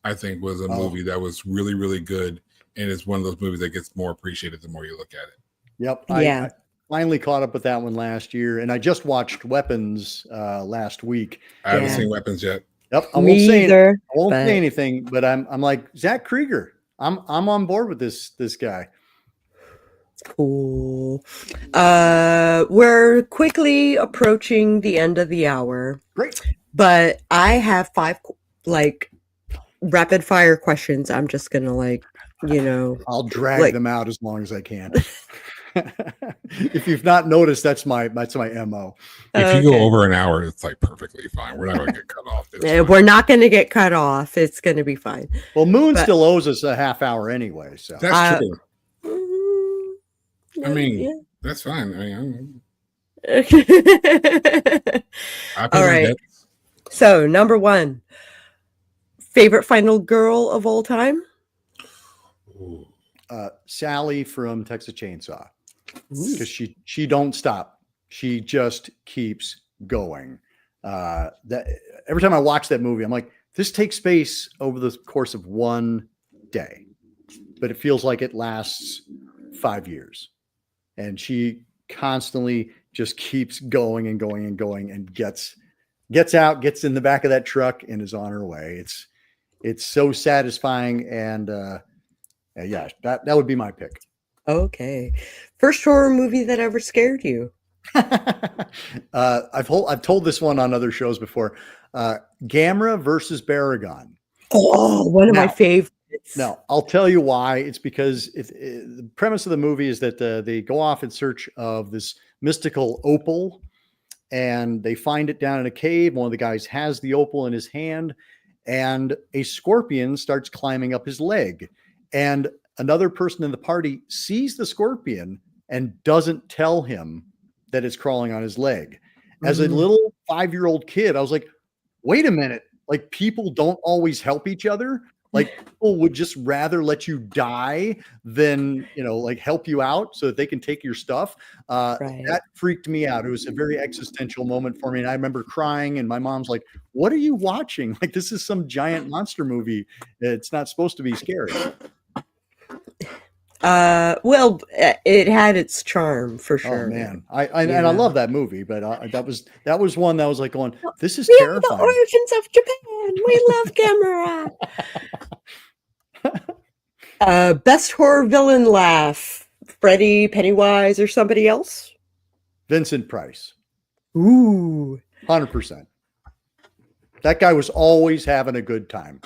I think, was a movie that was really, really good. And it's one of those movies that gets more appreciated the more you look at it. Yep. I finally caught up with that one last year. And I just watched Weapons last week. I haven't seen Weapons yet. Yep. I won't say anything, but I'm like, Zach Krieger. I'm on board with this guy. Cool. We're quickly approaching the end of the hour. Great. But I have 5 rapid fire questions. I'm just gonna I'll drag them out as long as I can. If you've not noticed, that's my MO. If you go over an hour, it's like perfectly fine. We're not going to get cut off. We're not going to get cut off. It's going to be fine. Well, Moon still owes us a half hour anyway. So that's true. I mean, that's fine. I mean, all right. So, number 1, favorite final girl of all time? Sally from Texas Chainsaw, because she don't stop. She just keeps going. That every time I watch that movie, I'm like, this takes place over the course of one day, but it feels like it lasts 5 years. And she constantly just keeps going and going and going and gets out, gets in the back of that truck and is on her way. It's so satisfying. And yeah, that would be my pick. Okay. First horror movie that ever scared you? I've told this one on other shows before. Gamera versus Baragon. Oh, one of my favorites. No, I'll tell you why. It's because the premise of the movie is that they go off in search of this mystical opal, and they find it down in a cave. One of the guys has the opal in his hand, and a scorpion starts climbing up his leg. And another person in the party sees the scorpion and doesn't tell him that it's crawling on his leg. As a little 5-year-old kid, I was like, wait a minute, like people don't always help each other. Like people would just rather let you die than, like help you out so that they can take your stuff. Right. That freaked me out. It was a very existential moment for me. And I remember crying and my mom's like, what are you watching? Like, this is some giant monster movie. It's not supposed to be scary. Well, it had its charm for sure. Oh man, and I love that movie, but that was one that was like going, this is We terrifying. are the orphans of Japan. We love camera. Best horror villain laugh: Freddy, Pennywise, or somebody else? Vincent Price. Ooh, 100%. That guy was always having a good time,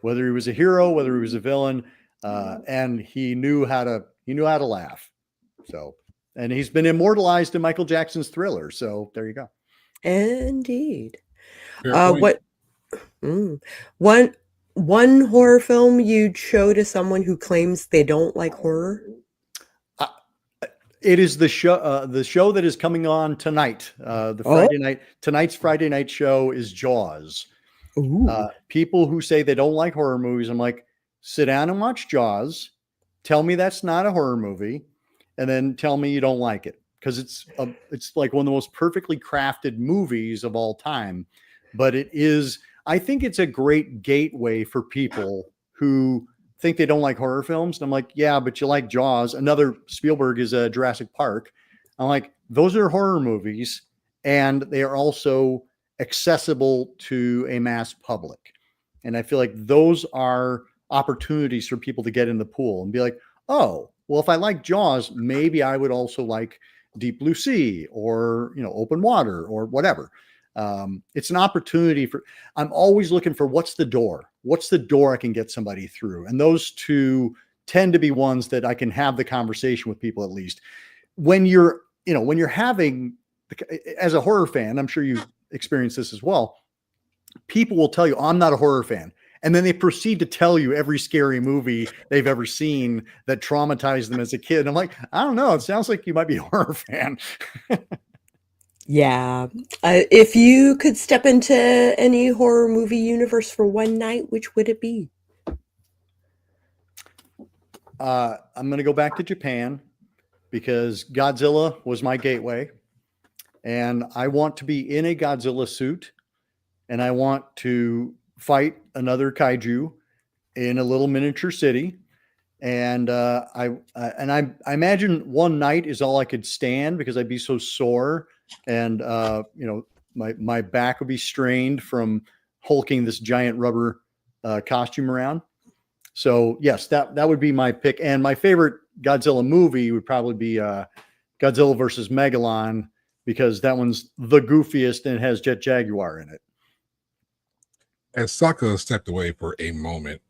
whether he was a hero, whether he was a villain, and he knew how to laugh. So, and he's been immortalized in Michael Jackson's Thriller. So there you go. indeed. Fair point. One horror film you'd show to someone who claims they don't like horror? It is the show that is coming on tonight. Tonight's Friday night show is Jaws. People who say they don't like horror movies, I'm like, sit down and watch Jaws. Tell me that's not a horror movie, and then tell me you don't like it, because it's like one of the most perfectly crafted movies of all time. But I think it's a great gateway for people who think they don't like horror films. And I'm like, yeah, but you like Jaws. Another Spielberg is Jurassic Park. I'm like, those are horror movies, and they are also accessible to a mass public. And I feel like those are opportunities for people to get in the pool and be like, oh, well, if I like Jaws, maybe I would also like Deep Blue Sea or, Open Water or whatever. It's an opportunity I'm always looking for what's the door I can get somebody through. And those two tend to be ones that I can have the conversation with people, at least when you're having, as a horror fan, I'm sure you experience this as well. People will tell you, I'm not a horror fan. And then they proceed to tell you every scary movie they've ever seen that traumatized them as a kid. And I'm like, I don't know. It sounds like you might be a horror fan. Yeah. If you could step into any horror movie universe for one night, which would it be? I'm going to go back to Japan because Godzilla was my gateway. And I want to be in a Godzilla suit, and I want to fight another kaiju in a little miniature city. And I imagine one night is all I could stand, because I'd be so sore, and my back would be strained from hulking this giant rubber costume around. So yes, that would be my pick. And my favorite Godzilla movie would probably be Godzilla versus Megalon, because that one's the goofiest and it has Jet Jaguar in it. As Sako stepped away for a moment,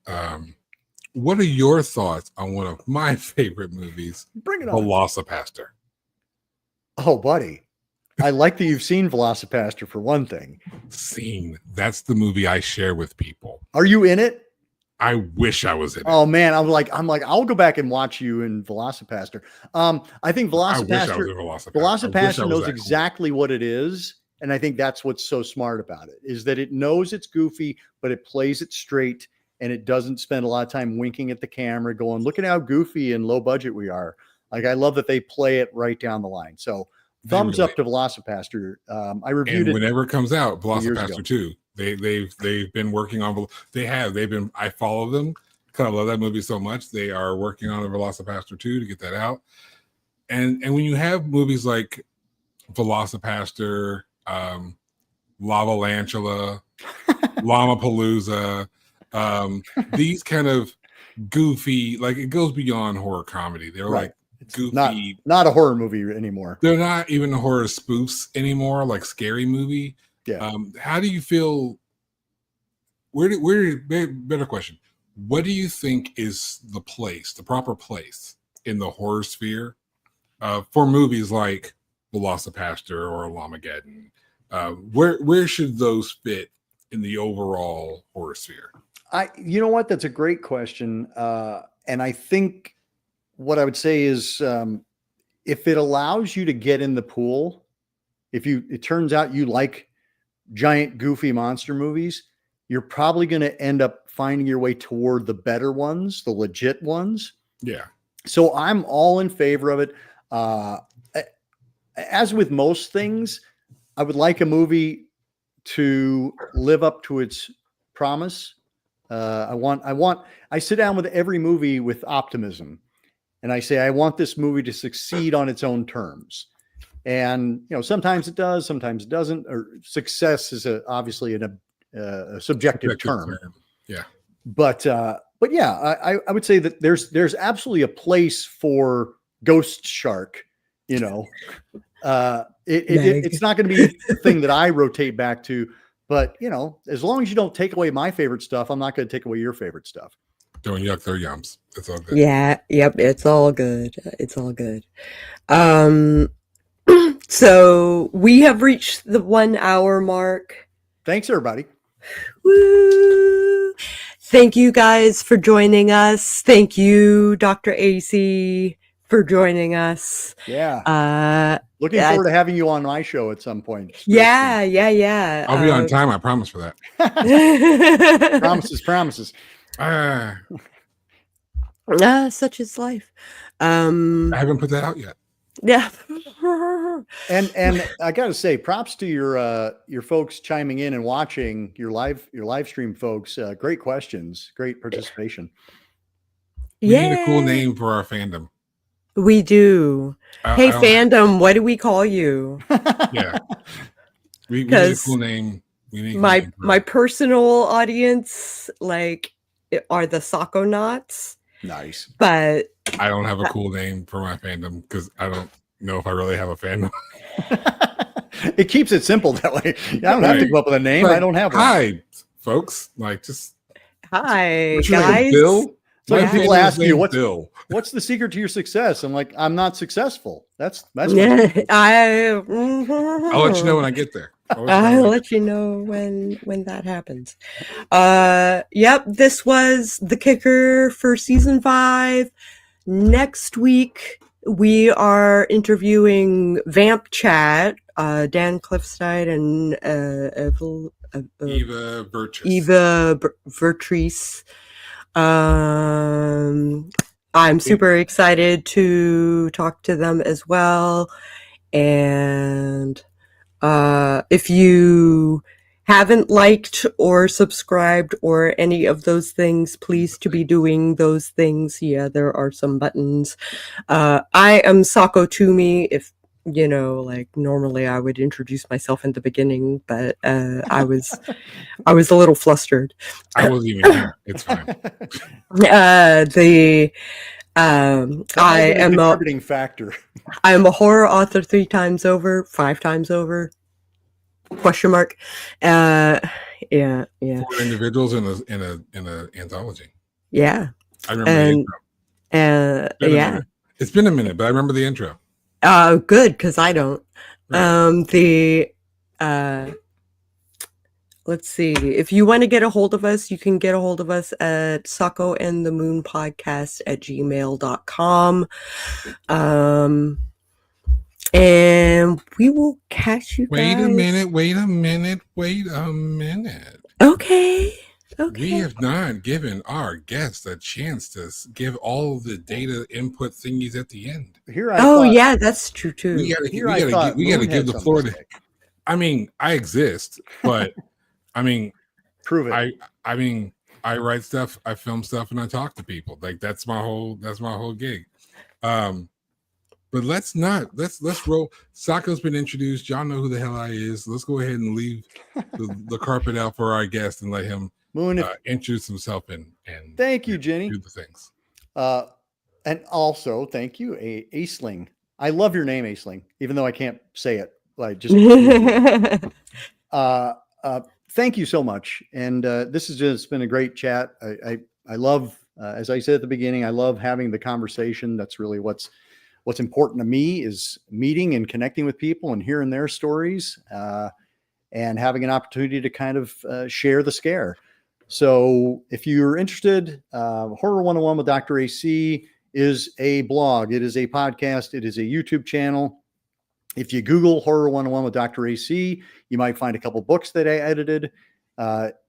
what are your thoughts on one of my favorite movies, Bring it on. Velocipaster? Oh, buddy. I like that you've seen Velocipaster, for one thing. That's the movie I share with people. Are you in it? I wish I was in it. Oh man, I'm like, I'll go back and watch you in Velocipaster. I think Velocipaster knows exactly what it is. And I think that's what's so smart about it, is that it knows it's goofy, but it plays it straight, and it doesn't spend a lot of time winking at the camera going, look at how goofy and low budget we are. Like, I love that they play it right down the line. So thumbs up to Velocipaster. I reviewed it whenever it comes out, Velocipaster 2. They've been working on. I follow them because I love that movie so much. They are working on a Velocipaster 2 to get that out. And when you have movies like Velocipaster, Lavalantula, Llama-Palooza, these kind of goofy, like, it goes beyond horror comedy. They're right. Like goofy, not a horror movie anymore. They're not even horror spoofs anymore, like Scary Movie. Yeah. How do you feel? Better question. What do you think is the proper place in the horror sphere for movies like Velocipaster or Llamageddon? Where should those fit in the overall horror sphere? You know what? That's a great question. And I think what I would say is, if it allows you to get in the pool, it turns out you like giant goofy monster movies, you're probably going to end up finding your way toward the better ones, the legit ones. Yeah. So I'm all in favor of it. As with most things, I would like a movie to live up to its promise. I sit down with every movie with optimism, and I say, I want this movie to succeed on its own terms. And, sometimes it does, sometimes it doesn't, or success is obviously a subjective term. Yeah. But yeah, I would say that there's absolutely a place for Ghost Shark, It's not going to be the thing that I rotate back to, but as long as you don't take away my favorite stuff, I'm not going to take away your favorite stuff. Don't yuck their yums. It's all good. Yeah. Yep. It's all good. It's all good. So we have reached the 1 hour mark. Thanks, everybody. Woo! Thank you guys for joining us. Thank you, Dr. AC, for joining us. Yeah. Looking forward to having you on my show at some point. Yeah. I'll be on time. I promise for that. Promises. Such is life. I haven't put that out yet. Yeah. And I gotta say, props to your folks chiming in and watching your live stream, folks. Great questions, great participation. We need a cool name for our fandom. We do. Hey, fandom, what do we call you? Yeah. We need a cool name. My personal audience, are the Sako knots. Nice. But I don't have a cool name for my fandom because I don't know if I really have a fandom. It keeps it simple that way. I don't have to come up with a name. I don't have one. Hi, folks. Hi, guys. Bill? So when people ask you, what's the secret to your success? I'm like, I'm not successful. That's I'll let you know when I get there. I'll let you know when that happens. Yep, this was the kicker for season 5. Next week we are interviewing Vamp Chat, Dan Cliffstein and Eva Vertrice. I'm super excited to talk to them as well. And if you haven't liked or subscribed or any of those things, please to be doing those things. Yeah, there are some buttons. I am Sako Toomey. If normally I would introduce myself in the beginning, but I was a little flustered. I wasn't even here. It's fine. I am a contributing factor. I am a horror author 3 times over, 5 times over. ? Yeah. 4 individuals in a anthology. Yeah. I remember the intro. It's been a minute, but I remember the intro. Good, because I don't. Right. Let's see. If you want to get a hold of us, you can get a hold of us at sakoandthemoonpodcast@gmail.com. And we will catch you guys. Wait a minute. Okay. We have not given our guests a chance to give all the data input thingies at the end. Yeah, that's true too. We gotta give the floor to. I mean, I exist, but prove it. I write stuff, I film stuff, and I talk to people. That's my whole gig. But let's roll. Sako's been introduced. Y'all know who the hell I is. Let's go ahead and leave the carpet out for our guest and let him introduce himself and thank you, Jenny. Do the things. And also thank you, Aceling. I love your name, Aceling, even though I can't say it. Thank you so much. And this has just been a great chat. I love, as I said at the beginning, I love having the conversation. That's really what's important to me, is meeting and connecting with people and hearing their stories and having an opportunity to kind of share the scare. So if you're interested, Horror 101 with Dr. AC is a blog. It is a podcast. It is a YouTube channel. If you Google Horror 101 with Dr. AC, you might find a couple books that I edited.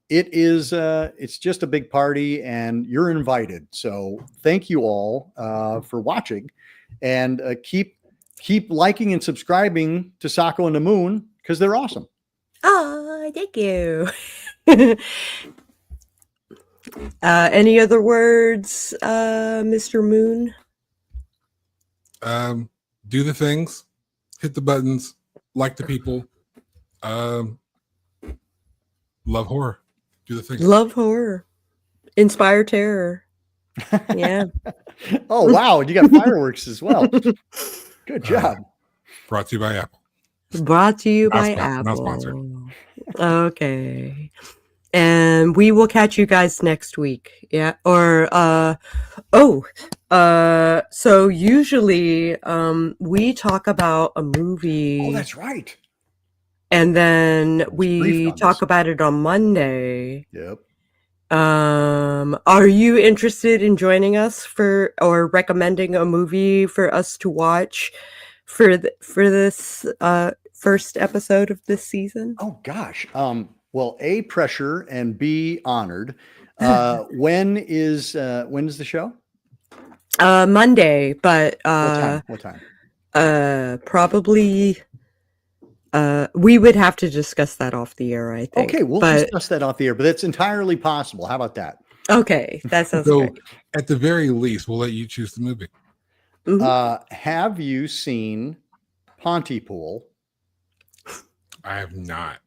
It's just a big party and you're invited. So thank you all for watching, and keep liking and subscribing to Sako and the Moon, because they're awesome. Oh, thank you. Any other words, Mr. Moon? Do the things, hit the buttons, like the people, love horror, do the things. Love horror, inspire terror. Yeah. Oh, wow. You got fireworks as well. Good job. Brought to you by Apple. Brought to you by Not Apple. sponsored. Okay. And we will catch you guys next week. Yeah. Or so usually we talk about a movie. Oh, that's right. And then we talk about it on Monday. Yep. Are you interested in joining us or recommending a movie for us to watch for this first episode of this season? Oh gosh. Well, A, pressure, and B, honored. When is the show? Monday, but What time? probably we would have to discuss that off the air, I think. Okay, we'll discuss that off the air, but that's entirely possible. How about that? Okay, that sounds So great. at the very least, we'll let you choose the movie. Mhm. Have you seen Pontypool? I have not.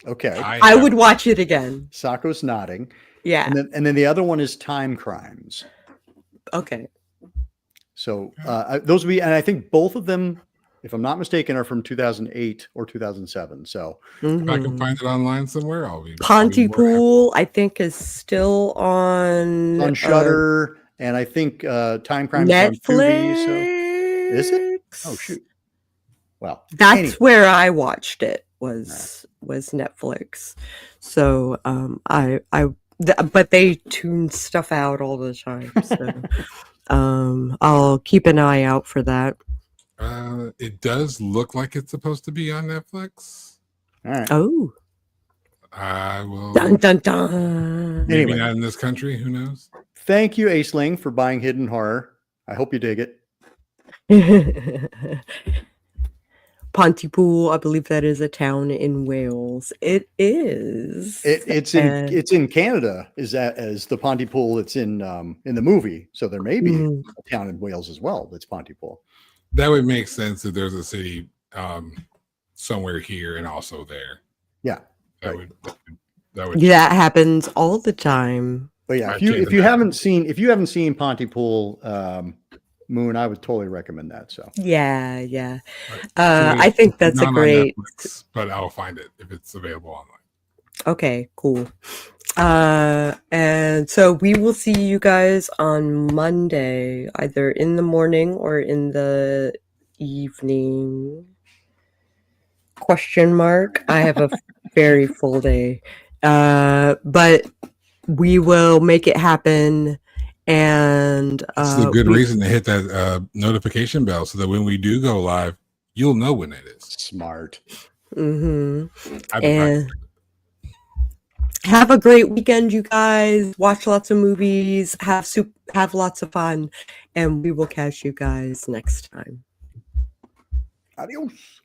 Okay. I would watch it again. Sako's nodding. Yeah. And then the other one is Time Crimes. Okay. So those would be, and I think both of them, if I'm not mistaken, are from 2008 or 2007. So if I can find it online somewhere, I'll be. Pontypool, I think, is still on Shudder, and I think Time Crimes Netflix. on Tubi. So is it? Oh shoot! Well, that's where I watched it. Was Netflix. So but they tune stuff out all the time. So I'll keep an eye out for that. It does look like it's supposed to be on Netflix. All right. Oh. I will. Dun dun dun. Maybe Anyway. not in this country. Who knows? Thank you, Aceling, for buying Hidden Horror. I hope you dig it. Pontypool, I believe that is a town in Wales. It is. It's in Canada. Is that as the Pontypool that's in the movie? So there may be a town in Wales as well that's Pontypool. That would make sense if there's a city somewhere here and also there. Yeah, that right. would. That happens all the time. But yeah, if you haven't seen Pontypool, Moon, I would totally recommend that. So yeah. I think that's a great. Netflix, but I'll find it if it's available online. Okay, cool. And so we will see you guys on Monday, either in the morning or in the evening. Question mark. I have a very full day. But we will make it happen. And this is a good reason to hit that notification bell so that when we do go live, you'll know when it is. Smart. And have a great weekend, you guys. Watch lots of movies. Have lots of fun. And we will catch you guys next time. Adios.